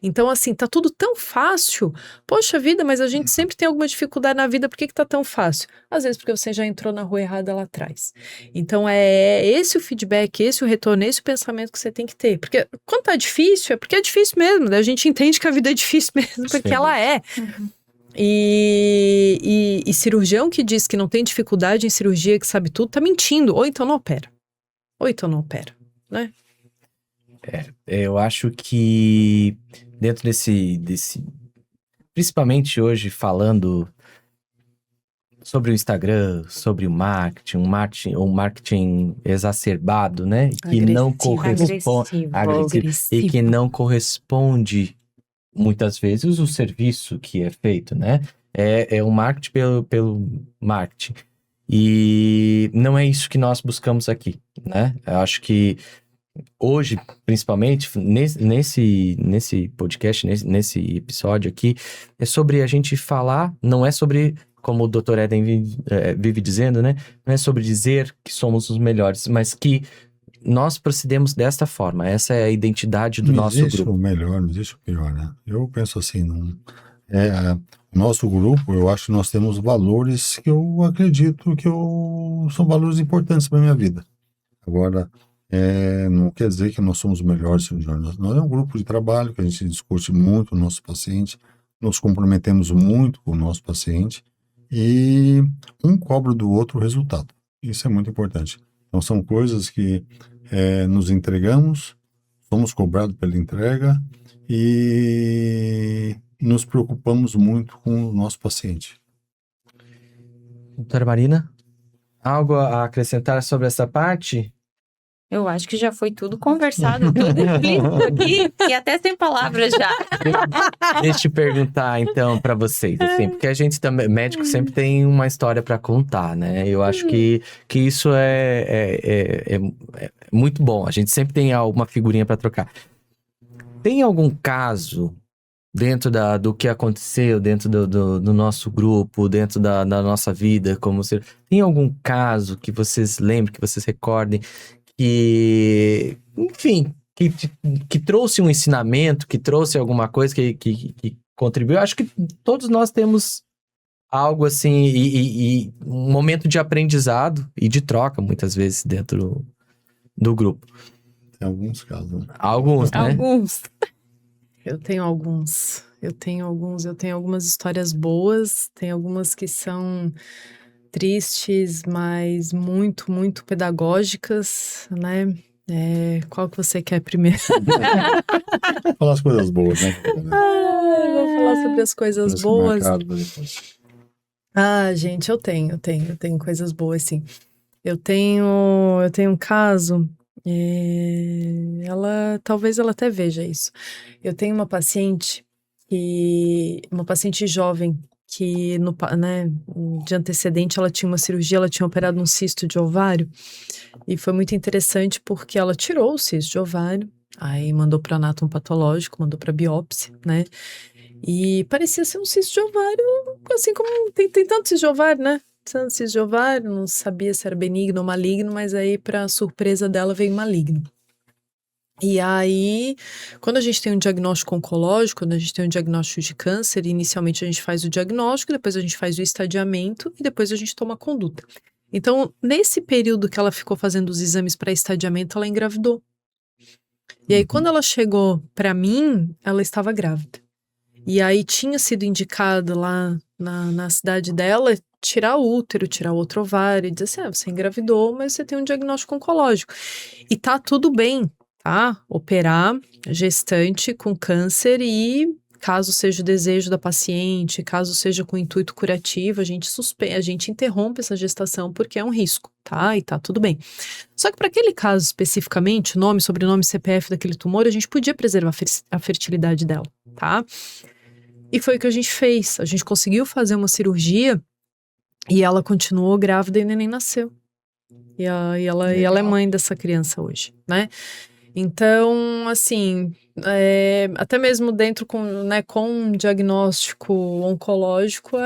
Então, assim, tá tudo tão fácil. Poxa vida, mas a gente sempre tem alguma dificuldade na vida, por que tá tão fácil? Às vezes porque você já entrou na rua errada lá atrás. Então, é esse o feedback, esse o retorno, esse o pensamento que você tem que ter. Porque quando tá difícil, é porque é difícil mesmo, né? A gente entende que a vida é difícil mesmo, porque ela é. E cirurgião que diz que não tem dificuldade em cirurgia, que sabe tudo, tá mentindo. Ou então não opera. Né? Eu acho que dentro desse principalmente hoje falando sobre o Instagram, sobre o marketing exacerbado, né? Que não corresponde e que não corresponde muitas vezes o serviço que é feito, né? É o marketing pelo marketing. E não é isso que nós buscamos aqui, né? Eu acho que hoje, principalmente, nesse podcast, nesse episódio aqui, é sobre a gente falar, não é sobre, como o Dr. Eden vive dizendo, né? Não é sobre dizer que somos os melhores, mas que nós procedemos desta forma. Essa é a identidade do nosso grupo. Não existe o melhor, não existe o pior, né? Eu penso assim, o nosso grupo, eu acho que nós temos valores que eu acredito que são valores importantes para minha vida. Agora, não quer dizer que nós somos os melhores cirurgiões. Nós é um grupo de trabalho que a gente discute muito com o nosso paciente, nos comprometemos muito com o nosso paciente e um cobra do outro o resultado. Isso é muito importante. Então, são coisas que nos entregamos, somos cobrados pela entrega e nos preocupamos muito com o nosso paciente. Doutora Marina, algo a acrescentar sobre essa parte? Eu acho que já foi tudo conversado, tudo explícito aqui, e até sem palavras já. Deixa eu perguntar, então, para vocês, assim, porque a gente também, médico sempre tem uma história para contar, né? Eu acho que isso é muito bom. A gente sempre tem alguma figurinha para trocar. Tem algum caso dentro do que aconteceu, dentro do nosso grupo, dentro da nossa vida, tem algum caso que vocês lembrem, que vocês recordem, que, enfim, que trouxe um ensinamento, que trouxe alguma coisa que contribuiu? Acho que todos nós temos algo assim, e um momento de aprendizado e de troca, muitas vezes, dentro do grupo. Tem alguns casos. Né? Alguns, né? Alguns. Eu tenho algumas histórias boas, tem algumas que são tristes, mas muito, muito pedagógicas, né? Qual que você quer primeiro? Falar as coisas boas, né? Eu vou falar sobre as coisas boas. Gente, eu tenho coisas boas, sim. Eu tenho um caso, talvez ela até veja isso. Eu tenho uma paciente jovem, que de antecedente ela tinha uma cirurgia, ela tinha operado um cisto de ovário, e foi muito interessante porque ela tirou o cisto de ovário, aí mandou para anátomo patológico, mandou para biópsia, né? E parecia ser um cisto de ovário, assim como tem tanto cisto de ovário, né? Tanto cisto de ovário, não sabia se era benigno ou maligno, mas aí, para surpresa dela, veio maligno. E aí, quando a gente tem um diagnóstico oncológico, quando a gente tem um diagnóstico de câncer, inicialmente a gente faz o diagnóstico, depois a gente faz o estadiamento e depois a gente toma a conduta. Então, nesse período que ela ficou fazendo os exames para estadiamento, ela engravidou. E aí, quando ela chegou para mim, ela estava grávida. E aí tinha sido indicado lá na cidade dela tirar o útero, tirar o outro ovário, e dizer assim, você engravidou, mas você tem um diagnóstico oncológico. E tá tudo bem, tá? Operar gestante com câncer e, caso seja o desejo da paciente, caso seja com intuito curativo, a gente interrompe essa gestação porque é um risco, tá? E tá tudo bem. Só que para aquele caso especificamente, nome, sobrenome, CPF daquele tumor, a gente podia preservar a fertilidade dela, tá? E foi o que a gente fez. A gente conseguiu fazer uma cirurgia e ela continuou grávida e o neném nasceu. E ela é mãe dessa criança hoje, né? Então, assim, até mesmo dentro com um diagnóstico oncológico,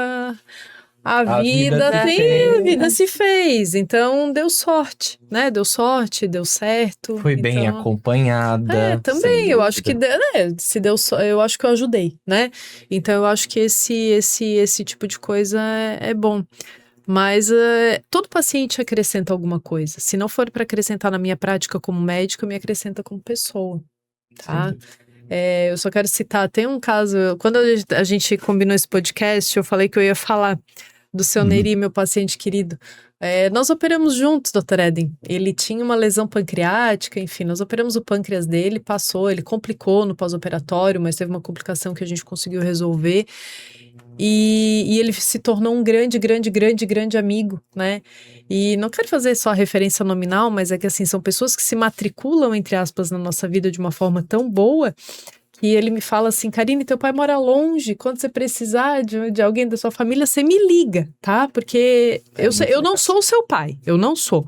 a vida se fez. Então, deu sorte, né? Deu sorte, deu certo. Foi bem acompanhada. Também, eu acho que se deu eu acho que eu ajudei, né? Então, eu acho que esse tipo de coisa é bom. Mas todo paciente acrescenta alguma coisa. Se não for para acrescentar na minha prática como médica, me acrescenta como pessoa, tá? Eu só quero citar, tem um caso, quando a gente combinou esse podcast, eu falei que eu ia falar do seu Neri, meu paciente querido. Nós operamos juntos, Dr. Eden. Ele tinha uma lesão pancreática, enfim, nós operamos o pâncreas dele, passou, ele complicou no pós-operatório, mas teve uma complicação que a gente conseguiu resolver. E ele se tornou um grande amigo, né? E não quero fazer só a referência nominal, mas é que assim, são pessoas que se matriculam, entre aspas, na nossa vida de uma forma tão boa, que ele me fala assim, Karine, teu pai mora longe, quando você precisar de alguém da sua família, você me liga, tá? Porque eu não sou o seu pai, eu não sou.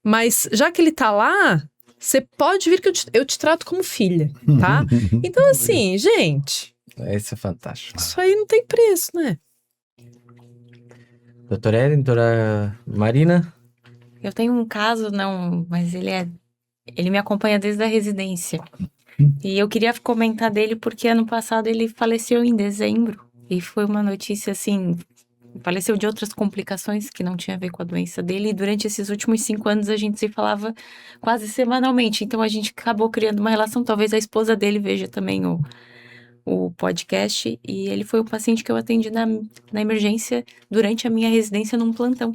Mas já que ele tá lá, você pode vir que eu te trato como filha, tá? Então assim, gente... Esse é fantástico. Isso aí não tem preço, né? Doutora Ellen, doutora Marina? Eu tenho um caso, mas ele me acompanha desde a residência. E eu queria comentar dele porque ano passado ele faleceu em dezembro. E foi uma notícia assim, faleceu de outras complicações que não tinha a ver com a doença dele. E durante esses últimos 5 anos a gente se falava quase semanalmente. Então a gente acabou criando uma relação, talvez a esposa dele veja também o podcast, e ele foi o paciente que eu atendi na emergência durante a minha residência num plantão.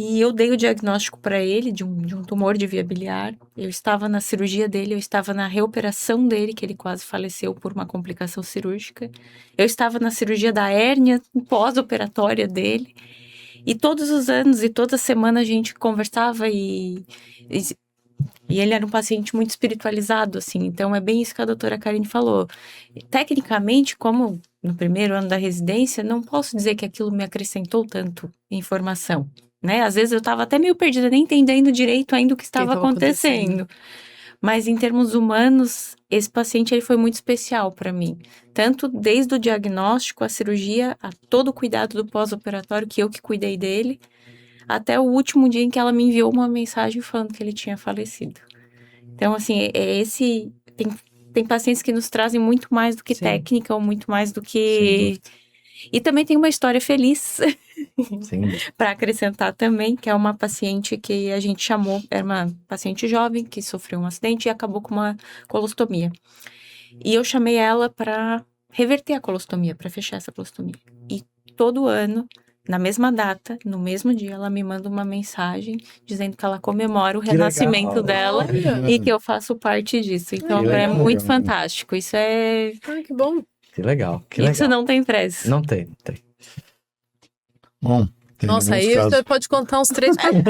E eu dei o diagnóstico para ele de um tumor de via biliar. Eu estava na cirurgia dele, eu estava na reoperação dele, que ele quase faleceu por uma complicação cirúrgica. Eu estava na cirurgia da hérnia pós-operatória dele. E todos os anos e toda semana a gente conversava e ele era um paciente muito espiritualizado, assim. Então, é bem isso que a doutora Karine falou. Tecnicamente, como no primeiro ano da residência, não posso dizer que aquilo me acrescentou tanto informação, né? Às vezes eu estava até meio perdida, nem entendendo direito ainda o que estava acontecendo. Mas em termos humanos, esse paciente ele foi muito especial para mim. Tanto desde o diagnóstico, a cirurgia, a todo o cuidado do pós-operatório, que eu que cuidei dele, até o último dia em que ela me enviou uma mensagem falando que ele tinha falecido. Então, assim, tem pacientes que nos trazem muito mais do que técnica, ou muito mais do que... E também tem uma história feliz para acrescentar também, que é uma paciente que a gente chamou, era uma paciente jovem que sofreu um acidente e acabou com uma colostomia. E eu chamei ela para reverter a colostomia, para fechar essa colostomia. E todo ano, na mesma data, no mesmo dia, ela me manda uma mensagem dizendo que ela comemora o renascimento dela e que eu faço parte disso. Então, é muito fantástico. Isso é... que bom. Que legal. Isso não tem preço. Não tem. Bom, nossa, aí você pode contar uns 3, 4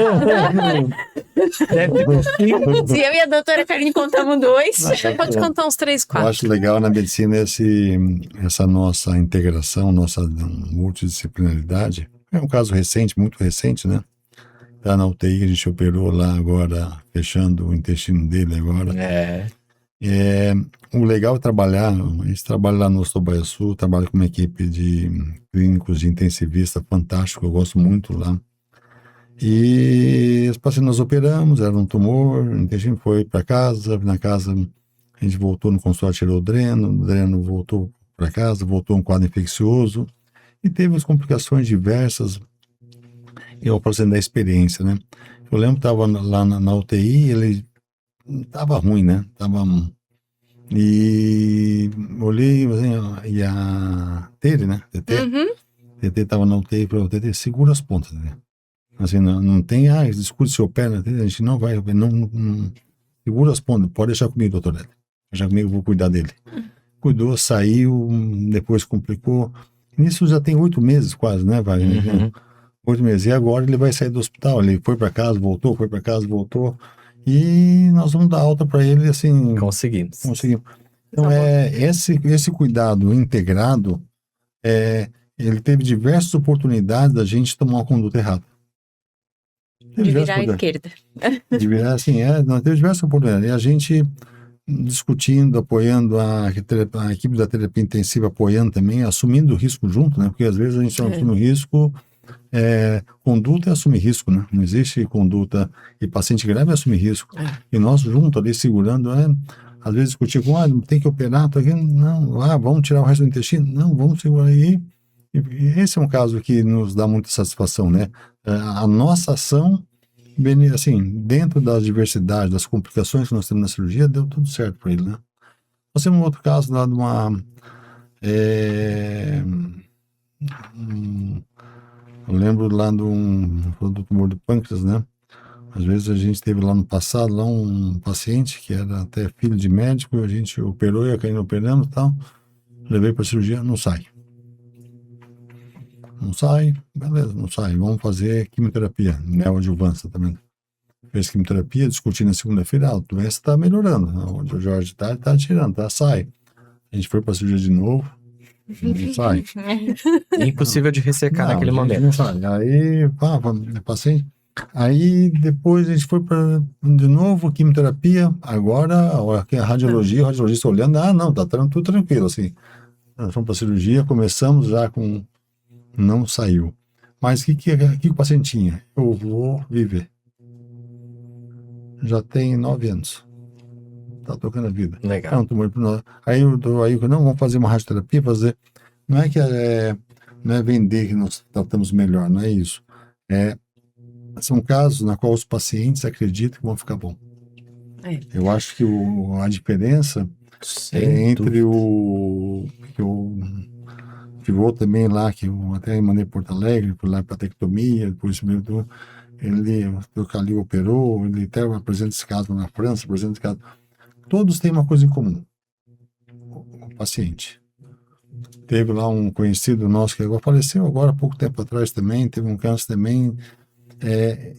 Se eu e a doutora Karine contamos 2, você pode contar uns 3, 4. Eu acho legal na medicina essa nossa integração, nossa multidisciplinaridade. É um caso recente, muito recente, né? Tá na UTI, a gente operou lá agora, fechando o intestino dele agora. O legal é trabalhar, a gente trabalha lá no Ostobaiaçu, trabalha com uma equipe de clínicos de intensivista fantástico, eu gosto muito lá. E os pacientes nós operamos, era um tumor, o intestino foi para casa, na casa a gente voltou no consultório, tirou o dreno voltou para casa, voltou um quadro infeccioso e teve as complicações diversas. Eu fazendo da experiência, né? Eu lembro que estava lá na UTI, ele estava ruim, né? E olhei, assim, e a Tere, né? TT estava na UTI, falou, TT, segura as pontas, né? Assim, não tem, discute seu pé, né? A gente não vai, não segura as pontas, pode deixar comigo, doutor Lélio. Deixa comigo, eu vou cuidar dele. Cuidou, saiu, depois complicou. Nisso já tem 8 meses quase, né, Wagner? 8 meses. E agora ele vai sair do hospital. Ele foi para casa, voltou, foi para casa, voltou. E nós vamos dar alta para ele, assim... Conseguimos. Então, esse cuidado integrado, ele teve diversas oportunidades da gente tomar uma conduta errada. De virar à esquerda. De virar, assim, nós teve diversas oportunidades. E a gente discutindo, apoiando a equipe da terapia intensiva, apoiando também, assumindo o risco junto, né? Porque às vezes a gente assume o risco... conduta é assumir risco, né? Não existe conduta e paciente grave é assumir risco. E nós juntos ali segurando, às vezes discutir com, tem que operar, não, vamos tirar o resto do intestino, não, vamos segurar aí. E esse é um caso que nos dá muita satisfação, né? A nossa ação, assim, dentro das diversidades, das complicações que nós temos na cirurgia, deu tudo certo para ele, né? Nós temos um outro caso lá de uma... eu lembro lá do tumor do pâncreas, né? Às vezes a gente teve lá no passado lá um paciente que era até filho de médico, a gente operou e a Karine operando e tal, levei para cirurgia, não sai, beleza, não sai, vamos fazer quimioterapia, neoadjuvância também. Fez quimioterapia, discuti na segunda-feira, a doença está melhorando, onde o Jorge está tirando, sai. A gente foi para cirurgia de novo, não sai. Impossível de ressecar naquele momento. Não sai. Aí, paciente. Aí depois a gente foi para de novo quimioterapia. Agora a radiologia, o radiologista olhando, não, tá tudo tranquilo assim. Nós fomos para cirurgia, começamos já com não saiu. Mas o que o paciente tinha? Eu vou viver. Já tem 9 anos. Tá tocando a vida. Legal. É um tumor. Aí não, vamos fazer uma radioterapia, não é que não é vender que nós tratamos melhor, não é isso. São casos na qual os pacientes acreditam que vão ficar bom. Eu acho que a diferença entre o que eu tive também lá, que eu até mandei Porto Alegre, fui lá para tectomia, depois o Calil operou, ele até apresenta esse caso na França, apresenta esse caso. Todos têm uma coisa em comum. O paciente. Teve lá um conhecido nosso que agora faleceu agora há pouco tempo atrás também, teve um câncer também.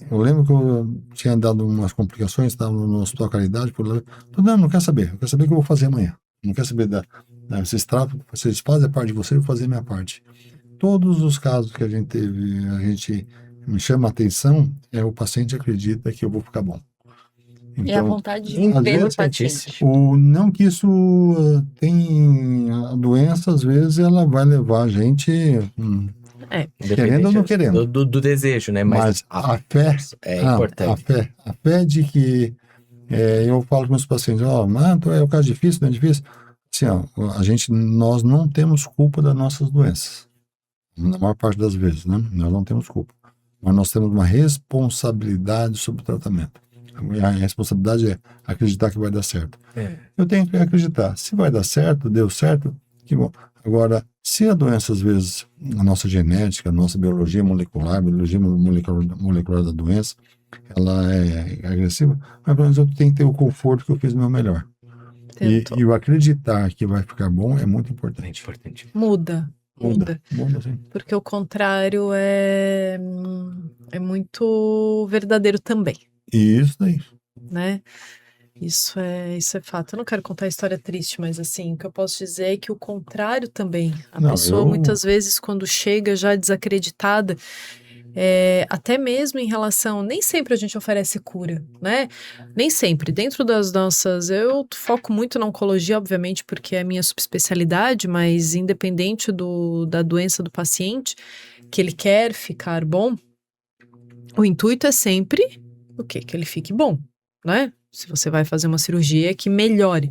Eu lembro que eu tinha dado umas complicações, estava no Hospital Caridade, não quero saber, eu quero saber o que eu vou fazer amanhã. Não quero saber vocês tratam, vocês fazem a parte de vocês, eu vou fazer a minha parte. Todos os casos que a gente teve, a gente me chama a atenção, o paciente acredita que eu vou ficar bom. Então, E a vontade de às viver do vezes, paciente. não que isso tem a doença, às vezes ela vai levar a gente querendo ou não querendo. Do desejo, né? Mas a fé é importante. A fé de que eu falo com os pacientes, é um caso difícil, não é difícil? Assim, nós não temos culpa das nossas doenças. Na maior parte das vezes, né? Nós não temos culpa. Mas nós temos uma responsabilidade sobre o tratamento. A responsabilidade é acreditar que vai dar certo. Eu tenho que acreditar. Se vai dar certo, deu certo, que bom. Agora, se a doença, às vezes, a nossa genética, a nossa biologia molecular da doença, ela é agressiva, mas pelo menos eu tenho que ter o conforto que eu fiz o meu melhor. E o acreditar que vai ficar bom é muito importante. Muda, sim. Porque o contrário é muito verdadeiro também. Isso daí. Né? Isso é fato. Eu não quero contar a história triste, mas assim, o que eu posso dizer é que o contrário também. A pessoa, muitas vezes, quando chega já desacreditada, até mesmo em relação... Nem sempre a gente oferece cura, né? Nem sempre. Dentro das nossas... Eu foco muito na oncologia, obviamente, porque é a minha subespecialidade, mas independente da doença do paciente, que ele quer ficar bom, o intuito é sempre o quê? Que ele fique bom, né? Se você vai fazer uma cirurgia, que melhore.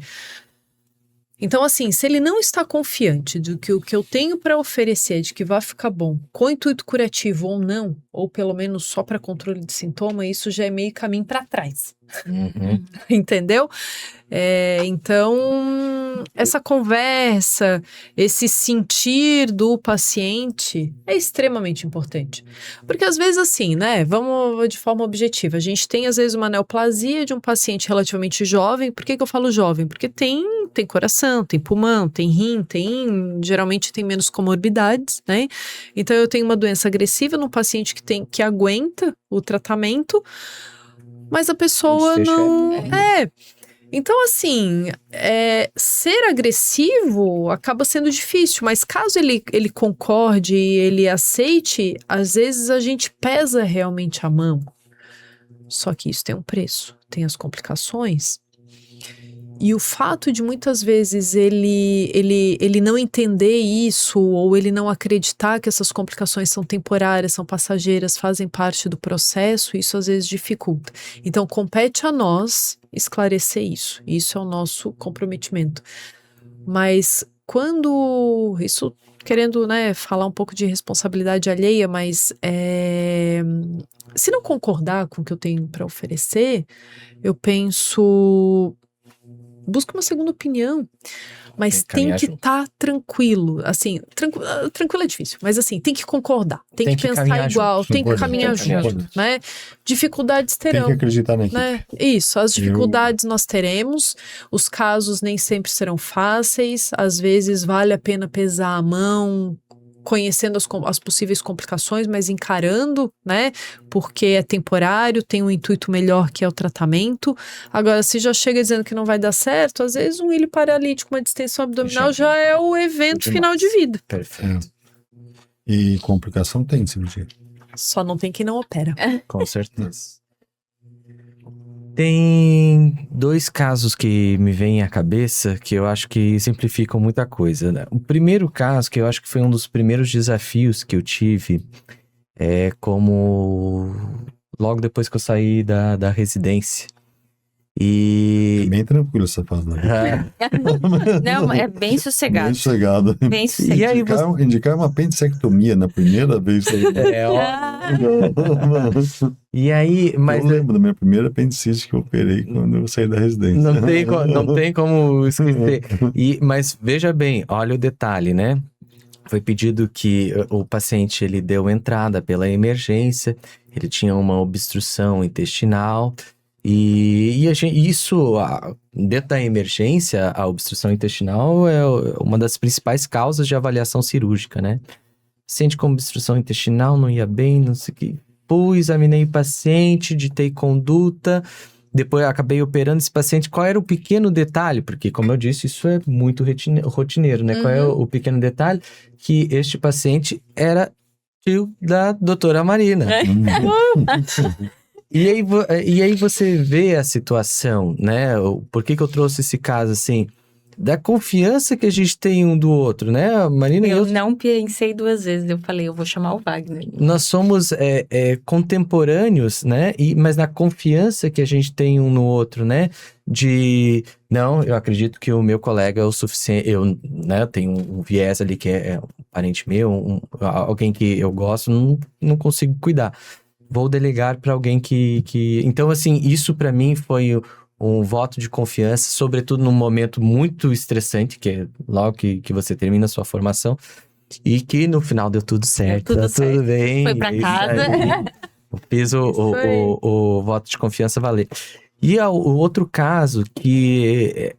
Então, assim, se ele não está confiante de que o que eu tenho para oferecer, de que vai ficar bom, com intuito curativo ou não, ou pelo menos só para controle de sintoma, isso já é meio caminho para trás. Entendeu? Então, essa conversa, esse sentir do paciente é extremamente importante. Porque às vezes assim, né, vamos de forma objetiva, a gente tem às vezes uma neoplasia de um paciente relativamente jovem. Por que eu falo jovem? Porque tem coração, tem pulmão, tem rim, geralmente tem menos comorbidades, né? Então eu tenho uma doença agressiva num paciente que aguenta o tratamento, mas a pessoa não... Então, assim, ser agressivo acaba sendo difícil, mas caso ele concorde e ele aceite, às vezes a gente pesa realmente a mão. Só que isso tem um preço, tem as complicações. E o fato de muitas vezes ele não entender isso, ou ele não acreditar que essas complicações são temporárias, são passageiras, fazem parte do processo, isso às vezes dificulta. Então compete a nós esclarecer isso. Isso é o nosso comprometimento. Mas quando... Isso querendo, né, falar um pouco de responsabilidade alheia, mas se não concordar com o que eu tenho para oferecer, eu penso... Busca uma segunda opinião, mas tem que estar tranquilo, assim, tranquilo é difícil, mas assim, tem que concordar, tem que pensar igual, tem que caminhar junto, né? Dificuldades terão. Tem que acreditar na equipe. Né? Isso, as dificuldades nós teremos, os casos nem sempre serão fáceis, às vezes vale a pena pesar a mão, conhecendo as possíveis complicações, mas encarando, né? Porque é temporário, tem um intuito melhor que é o tratamento. Agora, se já chega dizendo que não vai dar certo, às vezes um ilho paralítico, uma distensão abdominal já é o evento final de vida. Perfeito. E complicação tem cirurgia. Só não tem quem não opera. Com certeza. Tem 2 casos que me vêm à cabeça que eu acho que simplificam muita coisa, né? O primeiro caso, que eu acho que foi um dos primeiros desafios que eu tive, como logo depois que eu saí da residência. E... É bem tranquilo essa fase da vida. Não, é bem sossegado. Bem sossegado. Bem sossegado. E aí indicar uma apendicectomia na primeira vez. E aí, mas... Eu lembro da minha primeira apendicite que eu operei quando eu saí da residência. Não tem como esquecer. Mas veja bem, olha o detalhe, né? Foi pedido que o paciente ele deu entrada pela emergência Ele tinha uma obstrução intestinal e dentro da emergência, a obstrução intestinal é uma das principais causas de avaliação cirúrgica, né? Paciente com obstrução intestinal, não ia bem, não sei o que. Examinei o paciente, ditei conduta, depois acabei operando esse paciente. Qual era o pequeno detalhe? Porque, como eu disse, isso é muito rotineiro, né? Qual é o pequeno detalhe? Que este paciente era tio da doutora Marina. E aí você vê a situação, né? Por que eu trouxe esse caso assim? Da confiança que a gente tem um do outro, né? Marina e eu não pensei 2 vezes, eu falei, eu vou chamar o Wagner. Nós somos contemporâneos, né? Mas na confiança que a gente tem um no outro, né? Não, eu acredito que o meu colega é o suficiente, eu tenho um viés ali que é um parente meu, alguém que eu gosto, não consigo cuidar. Vou delegar para alguém que... Então, assim, isso para mim foi um voto de confiança, sobretudo num momento muito estressante, que é logo que você termina a sua formação, e que no final deu tudo certo, tudo bem. Foi para casa. Fiz o voto de confiança valer. E o outro caso que...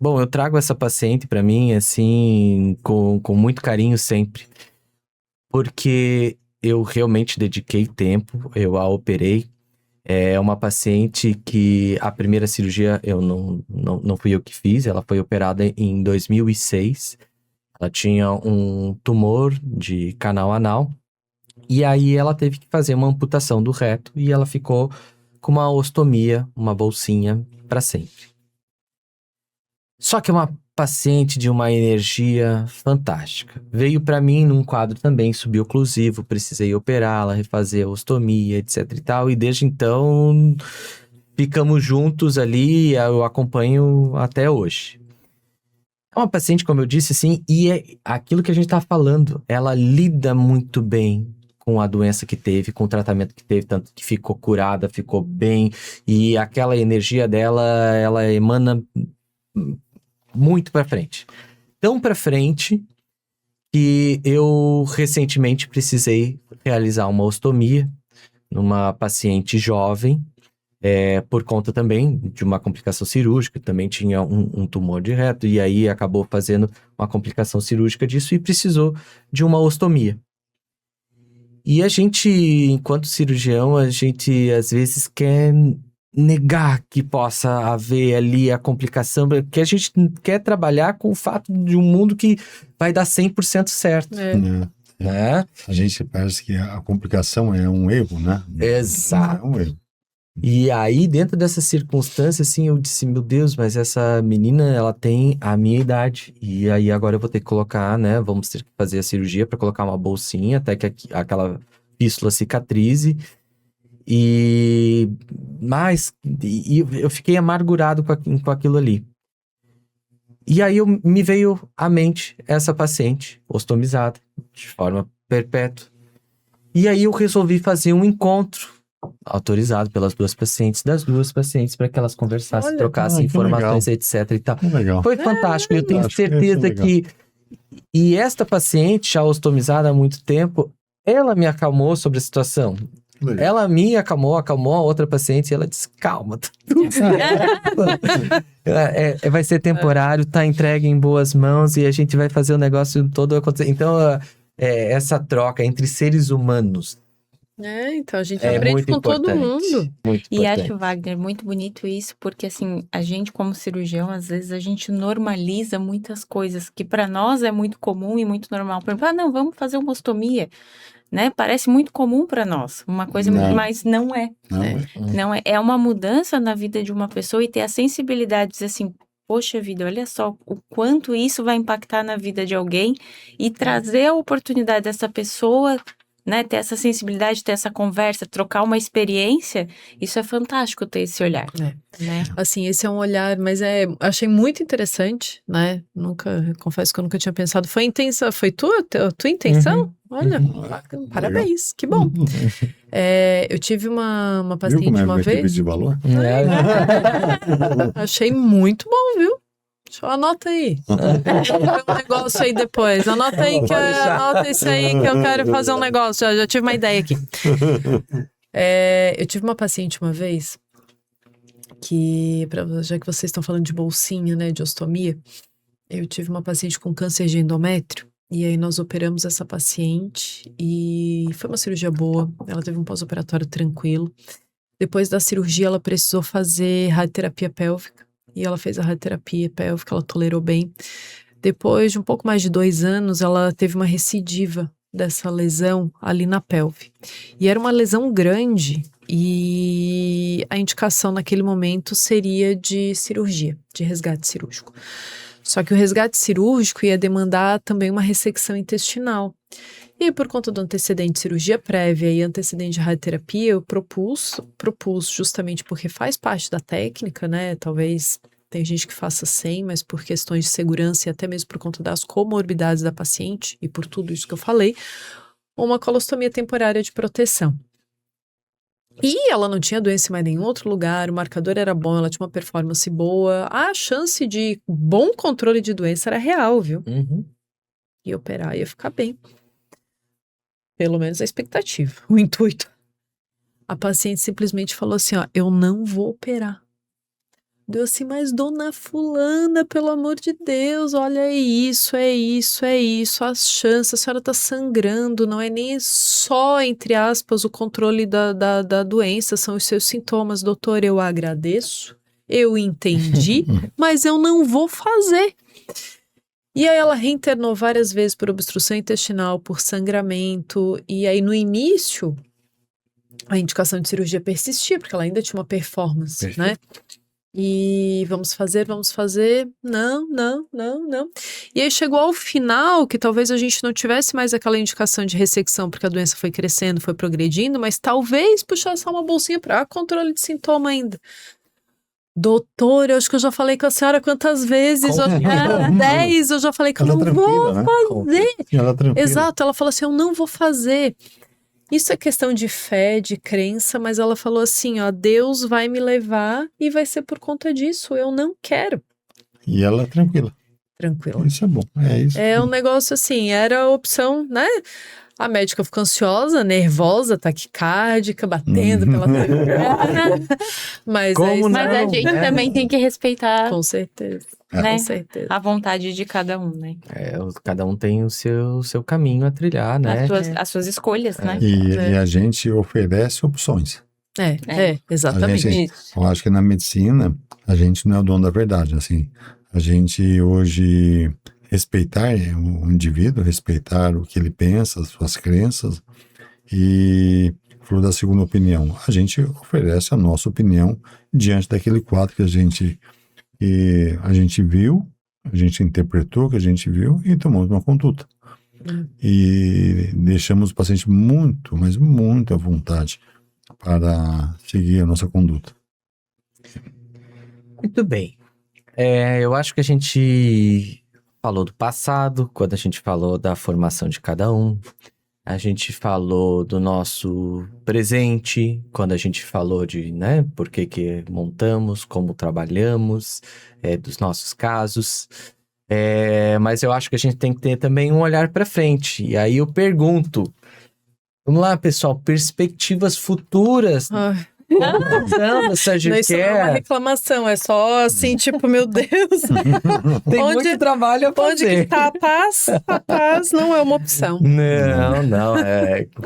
Bom, eu trago essa paciente para mim, assim, com muito carinho sempre, porque eu realmente dediquei tempo, eu a operei. É uma paciente que a primeira cirurgia eu não fui eu que fiz, ela foi operada em 2006. Ela tinha um tumor de canal anal e aí ela teve que fazer uma amputação do reto e ela ficou com uma ostomia, uma bolsinha para sempre. Só que é uma paciente de uma energia fantástica. Veio para mim num quadro também suboclusivo, precisei operá-la, refazer a ostomia, etc e tal. E desde então, ficamos juntos ali, eu acompanho até hoje. É uma paciente, como eu disse, assim, e é aquilo que a gente tá falando. Ela lida muito bem com a doença que teve, com o tratamento que teve, tanto que ficou curada, ficou bem. E aquela energia dela, ela emana muito para frente. Tão para frente que eu recentemente precisei realizar uma ostomia numa paciente jovem, por conta também de uma complicação cirúrgica, também tinha um tumor de reto, e aí acabou fazendo uma complicação cirúrgica disso e precisou de uma ostomia. E a gente, enquanto cirurgião, a gente às vezes quer negar que possa haver ali a complicação, porque a gente quer trabalhar com o fato de um mundo que vai dar 100% certo. Né? A gente parece que a complicação é um erro, né? Exato. É um erro. E aí, dentro dessa circunstância, assim, eu disse, meu Deus, mas essa menina, ela tem a minha idade. E aí, agora eu vou ter que colocar, né? Vamos ter que fazer a cirurgia para colocar uma bolsinha até que aquela fístula cicatrize. E eu fiquei amargurado com aquilo ali. E aí me veio à mente essa paciente ostomizada de forma perpétua. E aí eu resolvi fazer um encontro autorizado pelas duas pacientes, para que elas conversassem, trocassem informações, etc e tal. Legal. Foi fantástico. Eu tenho certeza que... E esta paciente, já ostomizada há muito tempo, ela me acalmou sobre a situação. Legal. Ela me acalmou a outra paciente e ela disse, calma, tá tudo certo. Vai ser temporário, tá entregue em boas mãos e a gente vai fazer o negócio todo acontecer. Então, essa troca entre seres humanos. Então a gente aprende com todo mundo. E acho, Wagner, muito bonito isso, porque assim, a gente como cirurgião, às vezes a gente normaliza muitas coisas que para nós é muito comum e muito normal. Por exemplo, não, vamos fazer uma ostomia. Né? Parece muito comum para nós, uma coisa, mas não é. Não é. É uma mudança na vida de uma pessoa e ter a sensibilidade de dizer assim, poxa vida, olha só o quanto isso vai impactar na vida de alguém e trazer a oportunidade dessa pessoa, né, ter essa sensibilidade, ter essa conversa, trocar uma experiência, isso é fantástico ter esse olhar. Né? Assim, esse é um olhar, mas achei muito interessante, né? Confesso que eu nunca tinha pensado. Foi tua intenção? Olha, parabéns, que bom. Eu tive uma paciente uma vez. De valor? Achei muito bom, viu? Anota aí. Um negócio aí depois. Anota isso aí que eu quero fazer um negócio. Já tive uma ideia aqui. Eu tive uma paciente uma vez que, já que vocês estão falando de bolsinha, né, de ostomia, eu tive uma paciente com câncer de endométrio. E aí nós operamos essa paciente e foi uma cirurgia boa. Ela teve um pós-operatório tranquilo. Depois da cirurgia, ela precisou fazer radioterapia pélvica. E ela fez a radioterapia pélvica, ela tolerou bem. Depois de um pouco mais de 2 anos, ela teve uma recidiva dessa lesão ali na pelve. E era uma lesão grande e a indicação naquele momento seria de cirurgia, de resgate cirúrgico. Só que o resgate cirúrgico ia demandar também uma ressecção intestinal. E por conta do antecedente de cirurgia prévia e antecedente de radioterapia, eu propus justamente porque faz parte da técnica, né? Talvez tem gente que faça sem, mas por questões de segurança e até mesmo por conta das comorbidades da paciente e por tudo isso que eu falei, uma colostomia temporária de proteção. E ela não tinha doença em mais nenhum outro lugar, o marcador era bom, ela tinha uma performance boa, a chance de bom controle de doença era real, viu? Uhum. E operar ia ficar bem. Pelo menos a expectativa, o intuito. A paciente simplesmente falou assim, ó, eu não vou operar. Deu assim, mas dona fulana, pelo amor de Deus, olha, é isso, as chances, a senhora tá sangrando, não é nem só, entre aspas, o controle da doença, são os seus sintomas, doutor, eu agradeço, eu entendi, mas eu não vou fazer. E aí ela reinternou várias vezes por obstrução intestinal, por sangramento, e aí no início a indicação de cirurgia persistia, porque ela ainda tinha uma performance, Perfeito. né? E vamos fazer, não. E aí chegou ao final, que talvez a gente não tivesse mais aquela indicação de ressecção, porque a doença foi crescendo, foi progredindo, mas talvez puxasse uma bolsinha para controle de sintoma ainda. Doutor, eu acho que eu já falei com a senhora quantas vezes, 10, eu já falei que eu não vou fazer. Ela tranquila. Exato, ela falou assim, eu não vou fazer. Isso é questão de fé, de crença, mas ela falou assim, ó, Deus vai me levar e vai ser por conta disso, eu não quero. E ela tranquila. Tranquila. Isso é bom. É isso. É um negócio assim, era a opção, né? A médica ficou ansiosa, nervosa, taquicárdica, batendo pela perna. Mas Como é isso. não? Mas a gente também tem que respeitar, Com certeza, né, com certeza. a vontade de cada um, né? Cada um tem o seu caminho a trilhar, né? As suas escolhas, né? E a gente oferece opções. Exatamente. A gente- Isso. Eu acho que na medicina, a gente não é o dono da verdade, assim. A gente hoje respeitar o indivíduo, respeitar o que ele pensa, as suas crenças, e falou da segunda opinião. A gente oferece a nossa opinião diante daquele quadro que a gente viu, a gente interpretou, que a gente viu e tomamos uma conduta. E deixamos o paciente muito, mas muito à vontade para seguir a nossa conduta. Muito bem. Eu acho que a gente falou do passado, quando a gente falou da formação de cada um. A gente falou do nosso presente, quando a gente falou de, né, por que montamos, como trabalhamos, dos nossos casos. Mas eu acho que a gente tem que ter também um olhar para frente. E aí eu pergunto, vamos lá, pessoal, perspectivas futuras. Ai, Não, Sérgio não, isso não é uma quer. reclamação, é só assim, tipo, meu Deus. Tem Onde- muito trabalho a Onde que fazer. está a paz? A paz não é uma opção. Não,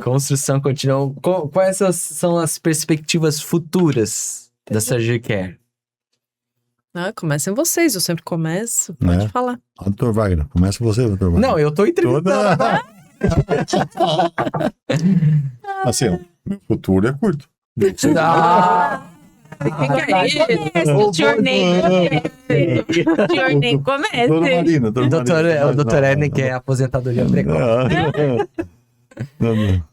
construção contínua. Quais são as perspectivas futuras da Sérgio Care? Comecem vocês, eu sempre começo. Pode Né? falar. Doutor Wagner, começa você, doutor Wagner. Não, eu tô entrevistando. Toda... Assim, ó, meu futuro é curto. Ah, O senhor nem comece. Doutora Marina, o doutor Edney quer aposentadoria precoce. Não.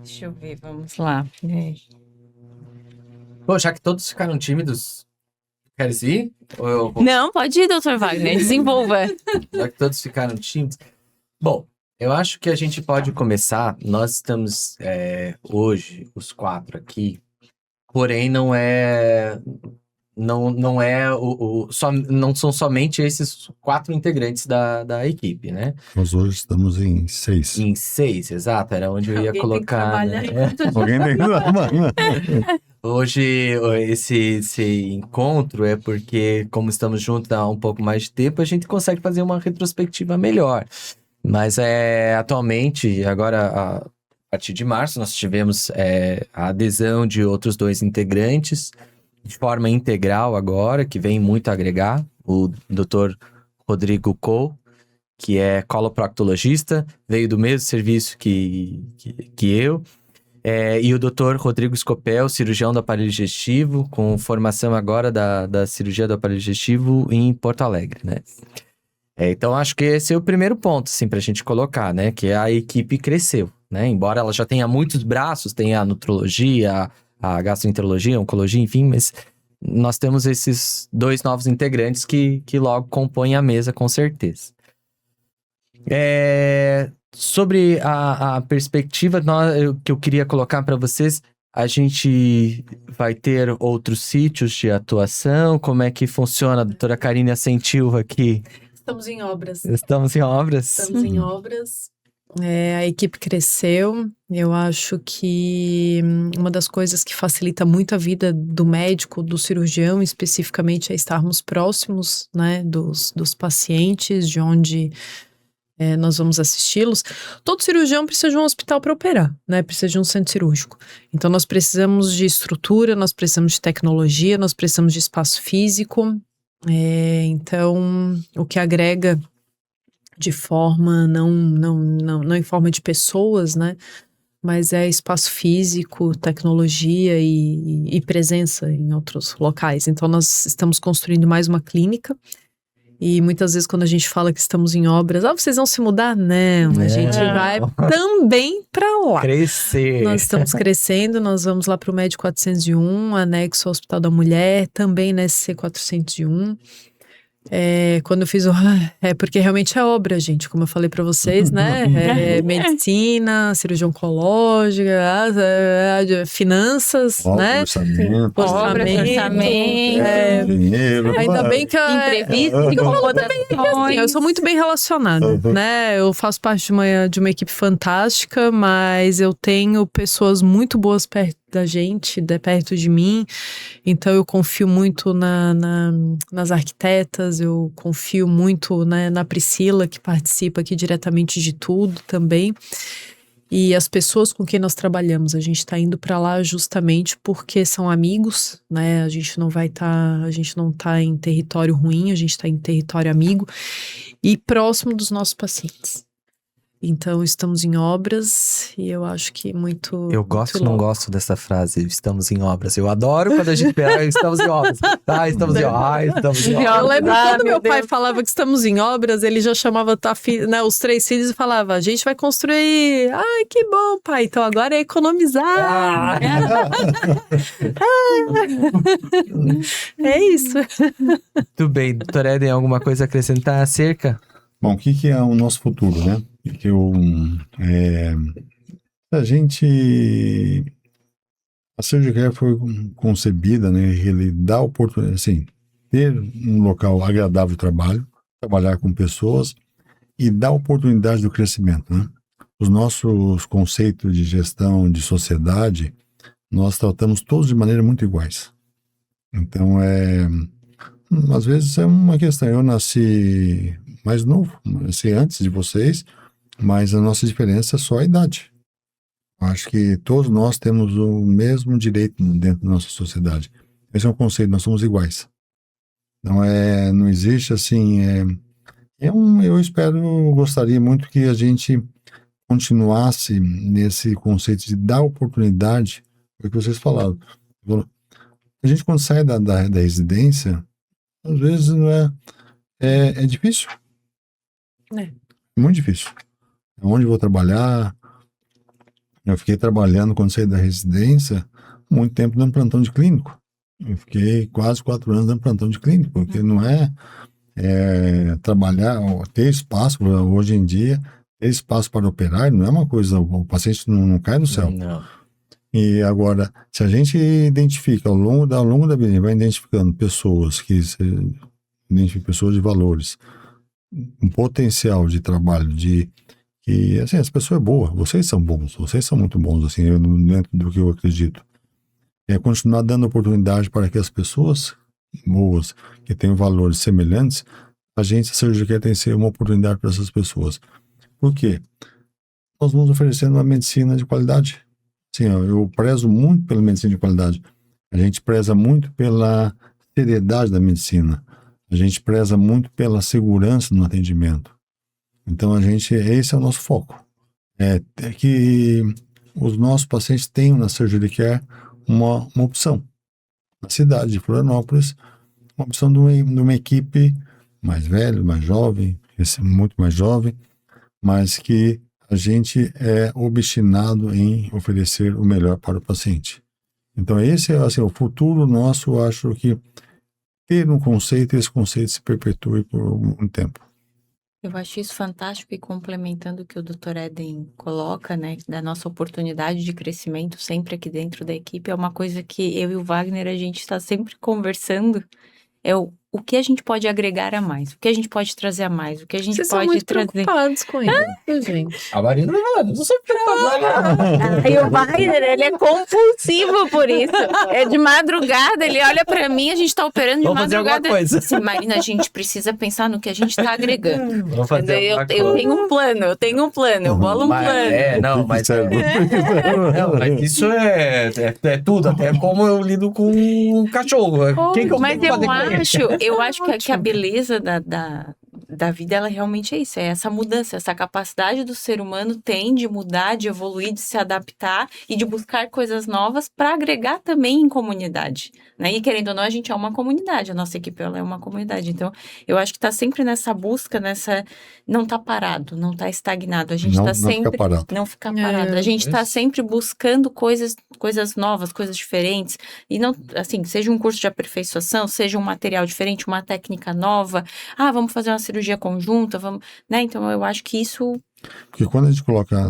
Deixa eu ver, vamos lá. Pô, já que todos ficaram tímidos, queres ir? Ou eu vou? Não, pode ir, doutor Wagner, desenvolva. Já que todos ficaram tímidos. Bom, eu acho que a gente pode começar. Nós estamos hoje, os 4 aqui, porém não é não é não são somente esses 4 integrantes da equipe, né? Nós hoje estamos em 6. Em 6, exato, era onde eu ia Alguém colocar. tem que Né? Alguém tem que trabalhar. Hoje, esse encontro é porque, como estamos juntos há um pouco mais de tempo, a gente consegue fazer uma retrospectiva melhor. Mas atualmente, agora, a partir de março, nós tivemos a adesão de outros 2 integrantes, de forma integral agora, que vem muito a agregar, o Dr. Rodrigo Cole, que é coloproctologista, veio do mesmo serviço que eu, e o Dr. Rodrigo Scopel, cirurgião do aparelho digestivo, com formação agora da cirurgia do aparelho digestivo em Porto Alegre, né? Então, acho que esse é o primeiro ponto, assim, pra gente colocar, né? Que a equipe cresceu, né? Embora ela já tenha muitos braços, tenha a nutrologia, a gastroenterologia, a oncologia, enfim, mas nós temos esses 2 novos integrantes que logo compõem a mesa, com certeza. Sobre a perspectiva que eu queria colocar para vocês, a gente vai ter outros sítios de atuação? Como é que funciona? A doutora Karine assentiu aqui. Estamos em obras. Estamos em obras? Estamos em obras. A equipe cresceu. Eu acho que uma das coisas que facilita muito a vida do médico, do cirurgião especificamente, é estarmos próximos, né, dos pacientes, de onde nós vamos assisti-los. Todo cirurgião precisa de um hospital para operar, né? Precisa de um centro cirúrgico. Então, nós precisamos de estrutura, nós precisamos de tecnologia, nós precisamos de espaço físico. Então, o que agrega de forma, não em forma de pessoas, né? Mas é espaço físico, tecnologia e presença em outros locais. Então, nós estamos construindo mais uma clínica. E muitas vezes quando a gente fala que estamos em obras, vocês vão se mudar? Não, a gente vai também para lá. Crescer. Nós estamos crescendo, nós vamos lá para o MED 401, anexo ao Hospital da Mulher, também na SC 401. Quando eu fiz porque realmente é obra, gente, como eu falei pra vocês, né? Medicina, cirurgia oncológica, finanças, né? Orçamento. Dinheiro. Ainda bem que Entrevista, incomodações. eu sou muito bem relacionada, né? Eu faço parte de uma equipe fantástica, mas eu tenho pessoas muito boas perto da gente, perto de mim. Então eu confio muito nas arquitetas, eu confio muito, né, na Priscila, que participa aqui diretamente de tudo também. E as pessoas com quem nós trabalhamos, a gente está indo para lá justamente porque são amigos, né? A gente não tá em território ruim, a gente está em território amigo e próximo dos nossos pacientes. Então, estamos em obras e eu acho que muito. Eu gosto e não gosto dessa frase, estamos em obras. Eu adoro quando a gente pega, estamos em obras. Estamos em obras. Eu lembro quando meu pai falava que estamos em obras, ele já chamava os 3 filhos e falava: a gente vai construir. Ai, que bom, pai. Então agora é economizar. É isso. Muito bem. Doutor Éden, alguma coisa a acrescentar acerca? Bom, o que é o nosso futuro, né? A Surgicare foi concebida, né? Ele dá oportunidade, assim, ter um local agradável de trabalho, trabalhar com pessoas e dar oportunidade do crescimento, né? Os nossos conceitos de gestão de sociedade, nós tratamos todos de maneira muito iguais. Então, às vezes é uma questão. Eu nasci mais novo, nasci antes de vocês, mas a nossa diferença é só a idade. Eu acho que todos nós temos o mesmo direito dentro da nossa sociedade. Esse é um conceito, nós somos iguais. Não existe assim. Gostaria muito que a gente continuasse nesse conceito de dar oportunidade, foi o que vocês falaram. A gente, quando sai da residência, às vezes não é difícil. Muito difícil. Onde vou trabalhar? Eu fiquei trabalhando quando saí da residência muito tempo dando plantão de clínico. Eu fiquei quase 4 anos dando plantão de clínico, porque não trabalhar, ter espaço, hoje em dia, ter espaço para operar não é uma coisa, o paciente não cai do céu. Não. E agora, se a gente identifica ao longo da vida, vai identificando pessoas identifica pessoas de valores, um potencial de trabalho, que assim, essa pessoa é boa, vocês são bons, vocês são muito bons, assim, dentro do que eu acredito. É continuar dando oportunidade para que as pessoas boas, que têm valores semelhantes, a Surgicare tem que ser uma oportunidade para essas pessoas. Por quê? Nós vamos oferecendo uma medicina de qualidade. Sim, eu prezo muito pela medicina de qualidade. A gente preza muito pela seriedade da medicina. A gente preza muito pela segurança no atendimento. Então, esse é o nosso foco. É que os nossos pacientes tenham na Surgicare uma opção. Na cidade de Florianópolis, uma opção de uma equipe mais velha, mais jovem, muito mais jovem, mas que a gente é obstinado em oferecer o melhor para o paciente. Então, esse é assim, o futuro nosso. Eu acho que ter um conceito, e esse conceito se perpetue por um tempo. Eu acho isso fantástico, e complementando o que o Dr. Eden coloca, né, da nossa oportunidade de crescimento sempre aqui dentro da equipe, é uma coisa que eu e o Wagner, a gente está sempre conversando, é o que a gente pode agregar a mais, o que a gente pode trazer a mais, o que a gente Vocês são pode muito trazer. preocupados com isso, gente. A Marina não falando, não sou preocupado. Aí o Wagner, ele é compulsivo por isso. É de madrugada, ele olha pra mim, a gente tá operando de Vamos fazer alguma madrugada. coisa. Assim, Marina, a gente precisa pensar no que a gente tá agregando. Vamos fazer eu alguma eu coisa. tenho um plano, eu bolo um Mas, plano. mas Serve. não, mas isso é tudo, até como eu lido com um cachorro. Quem que eu Mas tenho que fazer com ele? eu acho que a beleza da vida, ela realmente é isso, é essa mudança, essa capacidade do ser humano tem de mudar, de evoluir, de se adaptar e de buscar coisas novas para agregar também em comunidade, né? E querendo ou não, a gente é uma comunidade, a nossa equipe ela é uma comunidade, então eu acho que tá sempre nessa busca, não tá parado, não tá estagnado, a gente tá sempre... Não ficar parado, a gente tá sempre buscando coisas novas, coisas diferentes, e não, assim, seja um curso de aperfeiçoação, seja um material diferente, uma técnica nova, vamos fazer uma cirurgia conjunta, vamos, né? Então eu acho que isso... Porque quando a gente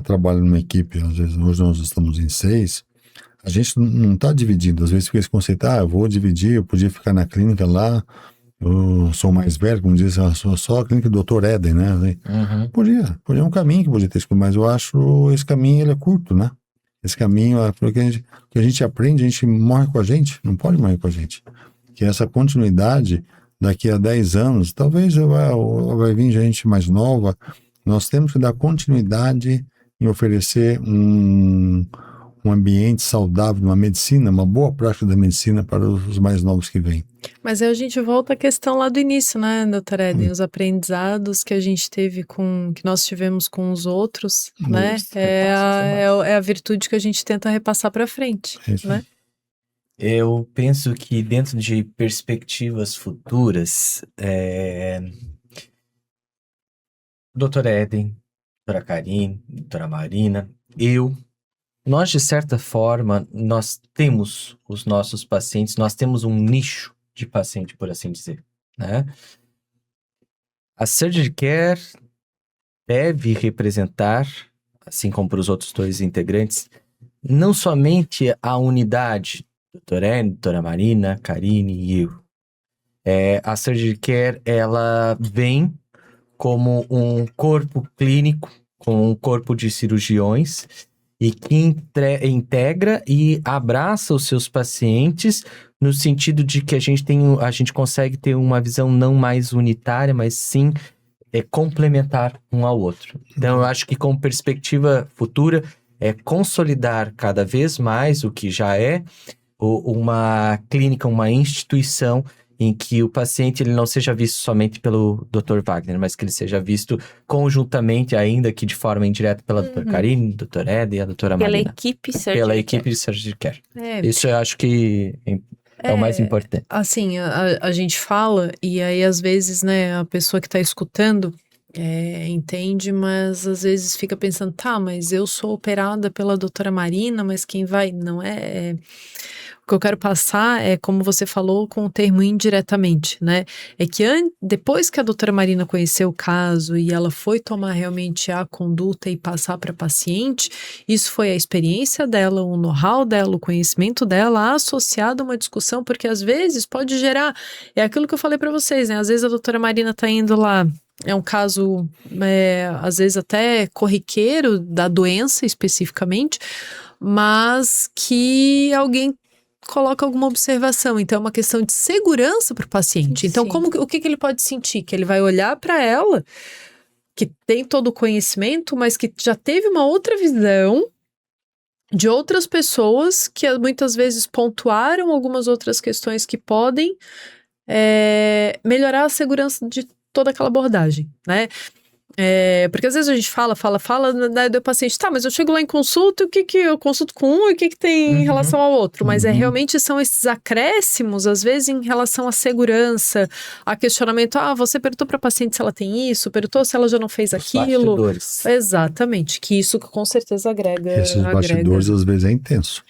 trabalha numa equipe, às vezes hoje nós estamos em 6, a gente não está dividindo. Às vezes fica esse conceito, eu vou dividir, eu podia ficar na clínica lá, eu sou mais velho, como diz, sou só a clínica do Dr. Eden, né? Uhum. Podia um caminho que podia ter escolhido, mas eu acho esse caminho ele é curto, né? Esse caminho, porque a gente aprende, a gente morre com a gente, não pode morrer com a gente. Que essa continuidade, daqui a 10 anos, talvez vai vir gente mais nova, nós temos que dar continuidade em oferecer um ambiente saudável, uma medicina, uma boa prática da medicina para os mais novos que vêm. Mas aí a gente volta à questão lá do início, né, doutor Eden? Os aprendizados que a gente teve que nós tivemos com os outros, né? É a virtude que a gente tenta repassar para frente, né? Eu penso que dentro de perspectivas futuras, Dr. Eden, doutora Karine, doutora Marina, nós de certa forma, nós temos os nossos pacientes, nós temos um nicho de paciente, por assim dizer, né? A Surgicare deve representar, assim como para os outros 2 integrantes, não somente a unidade, doutora Eden, doutora Marina, Karine e eu. A Surgicare, ela vem como um corpo clínico, com um corpo de cirurgiões, e que integra e abraça os seus pacientes no sentido de que a gente consegue ter uma visão não mais unitária, mas sim complementar um ao outro. Então, eu acho que com perspectiva futura, consolidar cada vez mais o que já é uma clínica, uma instituição em que o paciente ele não seja visto somente pelo Dr. Wagner, mas que ele seja visto conjuntamente, ainda que de forma indireta, pela Dra. Karine, Dr. Eden e a Dra. Marina. Pela equipe de Surgicare. Isso eu acho que é o mais importante. Assim, a gente fala, e aí às vezes, né, a pessoa que está escutando entende, mas às vezes fica pensando, mas eu sou operada pela doutora Marina, mas quem vai? Não é... que eu quero passar é, como você falou, com o termo indiretamente, né? É que depois que a doutora Marina conheceu o caso e ela foi tomar realmente a conduta e passar para a paciente, isso foi a experiência dela, o know-how dela, o conhecimento dela associado a uma discussão, porque às vezes pode gerar, é aquilo que eu falei para vocês, né? Às vezes a doutora Marina tá indo lá, é um caso, às vezes até corriqueiro da doença especificamente, mas que alguém coloca alguma observação. Então, é uma questão de segurança para o paciente. Então, o que ele pode sentir? Que ele vai olhar para ela, que tem todo o conhecimento, mas que já teve uma outra visão de outras pessoas que muitas vezes pontuaram algumas outras questões que podem melhorar a segurança de toda aquela abordagem, né? Porque às vezes a gente fala, né, do paciente, tá, mas eu chego lá em consulta, o que eu consulto com um e o que tem em relação ao outro? Mas realmente são esses acréscimos, às vezes, em relação à segurança, a questionamento, você perguntou pra paciente se ela tem isso, perguntou se ela já não fez aquilo. Bastidores. Exatamente, que isso com certeza agrega. Esses bastidores às vezes é intenso.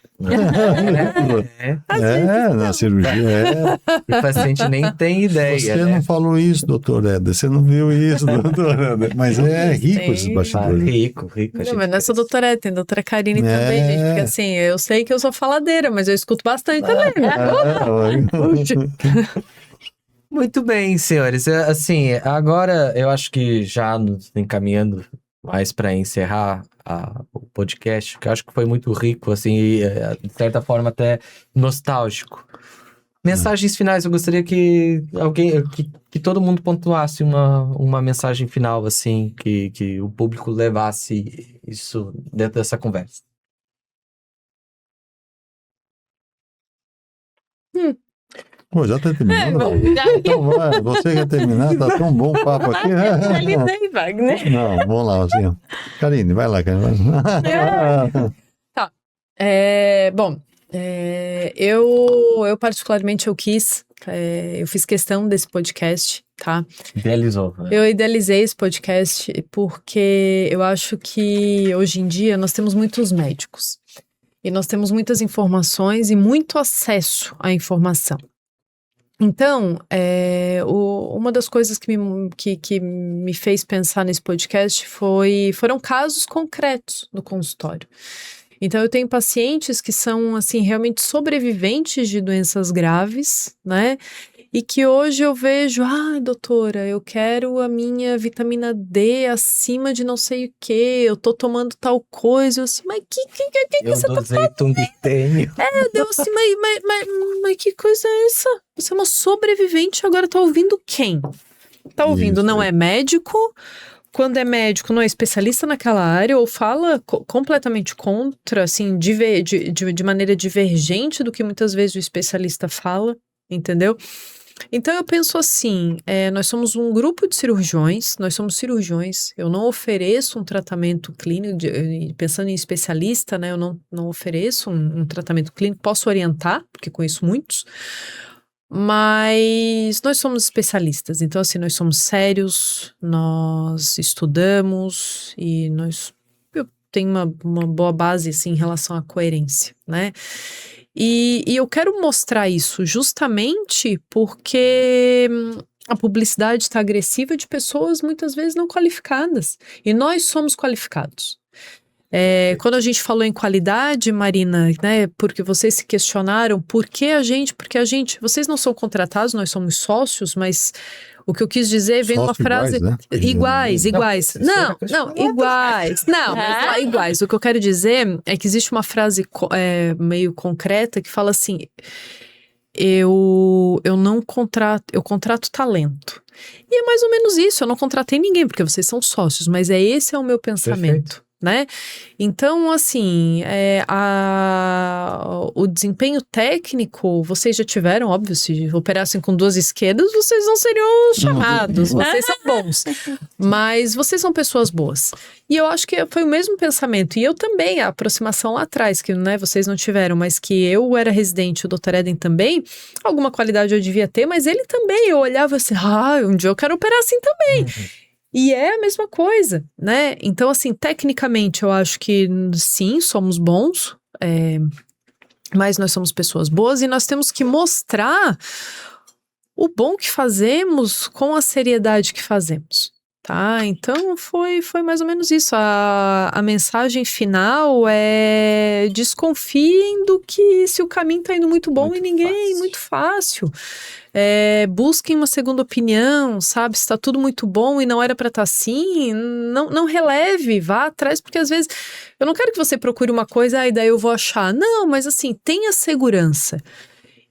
Na cirurgia O paciente nem tem ideia. Você né? não falou isso, doutor Éder. Você não viu isso, doutor Éder. Mas é rico esses bastidores. Rico. Não, mas não é só doutora Éder, tem doutora Karine também, gente. Porque assim, eu sei que eu sou faladeira, mas eu escuto bastante também, né? Muito bem, senhores. Assim, agora eu acho que já nos encaminhando mais para encerrar o podcast, que eu acho que foi muito rico, assim, e, de certa forma até nostálgico. Mensagens finais, eu gostaria que que todo mundo pontuasse uma mensagem final, assim, que o público levasse isso dentro dessa conversa. Pô, já tá terminando? Então vai, você quer terminar? Tá tão bom o papo aqui. Finalizei, Wagner. Não, vamos lá, assim. Karine, vai lá, Karine. Tá. Bom, eu particularmente eu fiz questão desse podcast, tá? Idealizou, né? Eu idealizei esse podcast porque eu acho que hoje em dia nós temos muitos médicos e nós temos muitas informações e muito acesso à informação. Então, uma das coisas que me fez pensar nesse podcast foram casos concretos do consultório. Então, eu tenho pacientes que são, assim, realmente sobreviventes de doenças graves, né? E que hoje eu vejo, doutora, eu quero a minha vitamina D acima de não sei o quê, eu tô tomando tal coisa. Eu assim, mas que você tá dosei tungstênio. Deu assim, mas que coisa é essa? Você é uma sobrevivente, agora tá ouvindo quem? Tá ouvindo, Isso, não é médico. Quando é médico, não é especialista naquela área, ou fala completamente contra, assim, de maneira divergente do que muitas vezes o especialista fala, entendeu? Então eu penso assim, nós somos um grupo de cirurgiões, nós somos cirurgiões, eu não ofereço um tratamento clínico, pensando em especialista, né, eu não ofereço um tratamento clínico, posso orientar, porque conheço muitos, mas nós somos especialistas, então assim, nós somos sérios, nós estudamos e eu tenho uma boa base assim, em relação à coerência, né? E eu quero mostrar isso justamente porque a publicidade está agressiva de pessoas muitas vezes não qualificadas. E nós somos qualificados. Quando a gente falou em qualidade, Marina, né, porque vocês se questionaram porque vocês não são contratados, nós somos sócios, mas o que eu quis dizer vem uma frase iguais. Não, iguais. Não, mas iguais. O que eu quero dizer é que existe uma frase meio concreta que fala assim: eu não contrato, eu contrato talento. E é mais ou menos isso, eu não contratei ninguém, porque vocês são sócios, mas esse é o meu pensamento. Perfeito. Né? Então, assim, o desempenho técnico, vocês já tiveram, óbvio, se operassem com 2 esquerdas, vocês não seriam chamados, vocês são bons, mas vocês são pessoas boas. E eu acho que foi o mesmo pensamento, e eu também, a aproximação lá atrás, que né, vocês não tiveram, mas que eu era residente, o Dr. Eden também, alguma qualidade eu devia ter, mas ele também, eu olhava assim, um dia eu quero operar assim também. E é a mesma coisa, né? Então, assim, tecnicamente, eu acho que sim, somos bons. mas nós somos pessoas boas e nós temos que mostrar o bom que fazemos com a seriedade que fazemos. Tá, então foi mais ou menos isso. A mensagem final é: desconfiem do que se o caminho tá indo muito bom Muito e ninguém, fácil. muito fácil. Busquem uma segunda opinião, sabe? Se tá tudo muito bom e não era para estar assim, não releve, vá atrás, porque às vezes eu não quero que você procure uma coisa e daí eu vou achar. Não, mas assim, tenha segurança.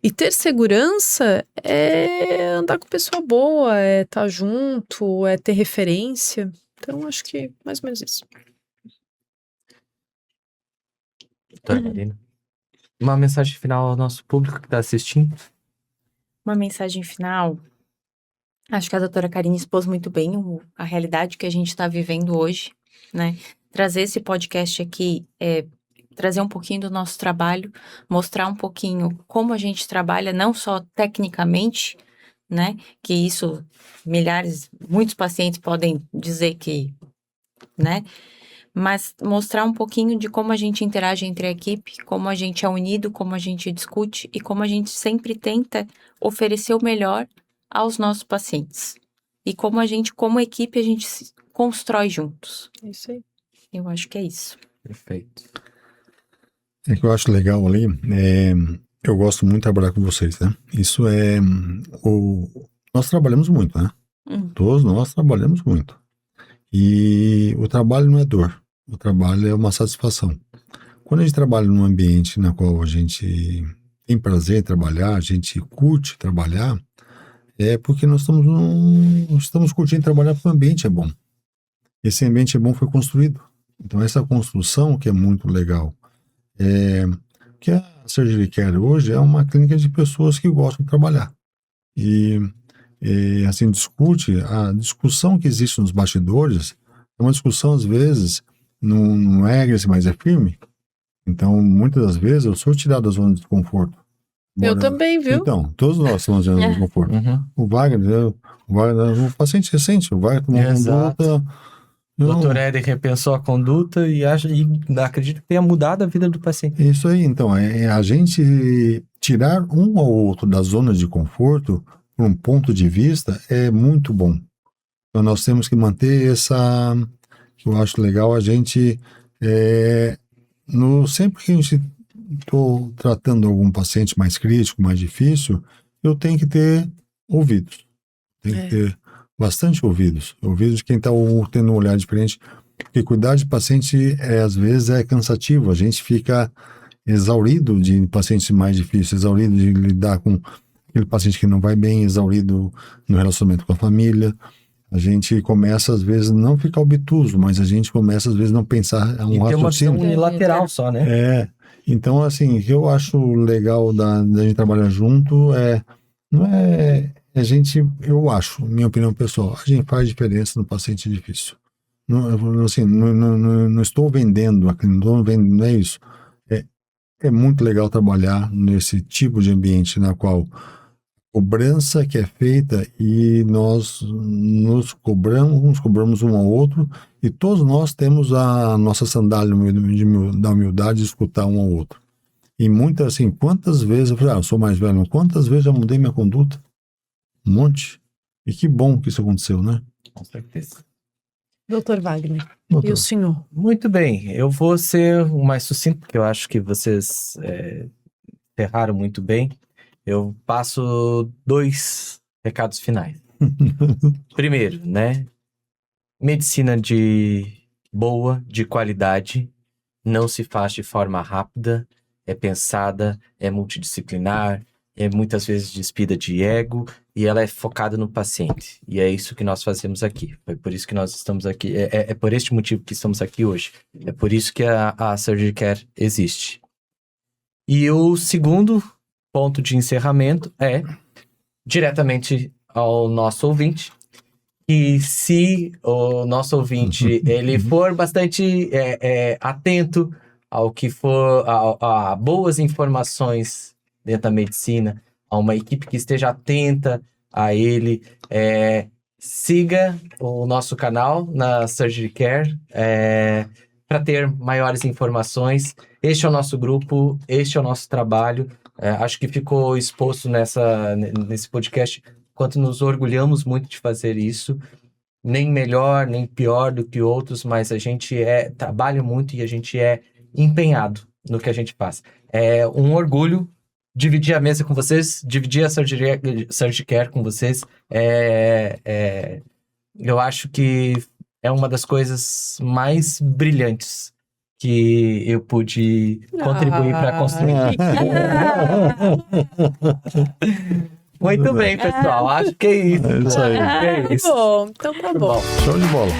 E ter segurança é andar com pessoa boa, é estar junto, é ter referência. Então, acho que mais ou menos isso. Doutora Marina. Uma mensagem final ao nosso público que está assistindo. Uma mensagem final. Acho que a doutora Karine expôs muito bem a realidade que a gente está vivendo hoje, né? Trazer esse podcast aqui trazer um pouquinho do nosso trabalho, mostrar um pouquinho como a gente trabalha, não só tecnicamente, né? Que isso, muitos pacientes podem dizer que, né? Mas mostrar um pouquinho de como a gente interage entre a equipe, como a gente é unido, como a gente discute e como a gente sempre tenta oferecer o melhor aos nossos pacientes. E como como equipe, a gente se constrói juntos. É isso aí. Eu acho que é isso. Perfeito. É que eu acho legal ali, eu gosto muito de trabalhar com vocês, né? Isso nós trabalhamos muito, né? Todos nós trabalhamos muito. E o trabalho não é dor, o trabalho é uma satisfação. Quando a gente trabalha num ambiente na qual a gente tem prazer em trabalhar, a gente curte trabalhar, é porque nós estamos curtindo trabalhar porque o ambiente é bom. Esse ambiente é bom foi construído. Então essa construção que é muito legal. Que a Surgery Care hoje é uma clínica de pessoas que gostam de trabalhar. E assim, a discussão que existe nos bastidores é uma discussão, às vezes, não é agressiva, mas é firme. Então, muitas das vezes, eu sou tirado da zona de conforto. Eu também, viu? Então, todos nós somos da zona de conforto. Uhum. O paciente recente, o Wagner tomou Exato. conduta. O doutor Éder repensou a conduta e acredito que tenha mudado a vida do paciente. Isso aí, então, é a gente tirar um ao outro da zona de conforto por um ponto de vista é muito bom. Então nós temos que manter que eu acho legal, a gente, sempre que a gente estou tratando algum paciente mais crítico, mais difícil, eu tenho que ter ouvidos. Tem que ter bastante ouvidos de quem está tendo um olhar diferente, porque cuidar de paciente às vezes é cansativo, a gente fica exaurido de pacientes mais difíceis, exaurido de lidar com aquele paciente que não vai bem, exaurido no relacionamento com a família. A gente começa às vezes não ficar obtuso, mas a gente começa às vezes não pensar E tem uma visão unilateral só, né? Então assim, o que eu acho legal da gente trabalhar junto não é a gente, eu acho, minha opinião pessoal, a gente faz diferença no paciente difícil. Não, assim, não estou vendendo aqui, não é isso. É muito legal trabalhar nesse tipo de ambiente na qual cobrança que é feita e nós nos cobramos um ao outro e todos nós temos a nossa sandália da humildade de escutar um ao outro. E muitas, assim, quantas vezes eu falei, eu sou mais velho, quantas vezes já mudei minha conduta? Um monte. E que bom que isso aconteceu, né? Com certeza. Doutor Wagner. Doutor. E o senhor? Muito bem, eu vou ser o mais sucinto, porque eu acho que vocês encerraram muito bem. Eu passo 2 recados finais. Primeiro, né? Medicina boa, de qualidade, não se faz de forma rápida, é pensada, é multidisciplinar, é muitas vezes despida de ego e ela é focada no paciente. E é isso que nós fazemos aqui. Foi por isso que nós estamos aqui. É por este motivo que estamos aqui hoje. É por isso que a Surgery Care existe. E o segundo ponto de encerramento é diretamente ao nosso ouvinte. E se o nosso ouvinte ele for bastante atento ao que for a boas informações dentro da medicina, a uma equipe que esteja atenta a ele, siga o nosso canal na Surgery Care, para ter maiores informações. Este é o nosso grupo, este é o nosso trabalho. Acho que ficou exposto nesse podcast quanto nos orgulhamos muito de fazer isso. Nem melhor, nem pior do que outros, mas a gente trabalha muito e a gente é empenhado no que a gente faz. É um orgulho dividir a mesa com vocês, dividir a Surgicare com vocês. Eu acho que é uma das coisas mais brilhantes que eu pude contribuir para construir. Muito bem, pessoal. Acho que é isso. É isso aí. É isso. Bom, então tá bom. Show de bola.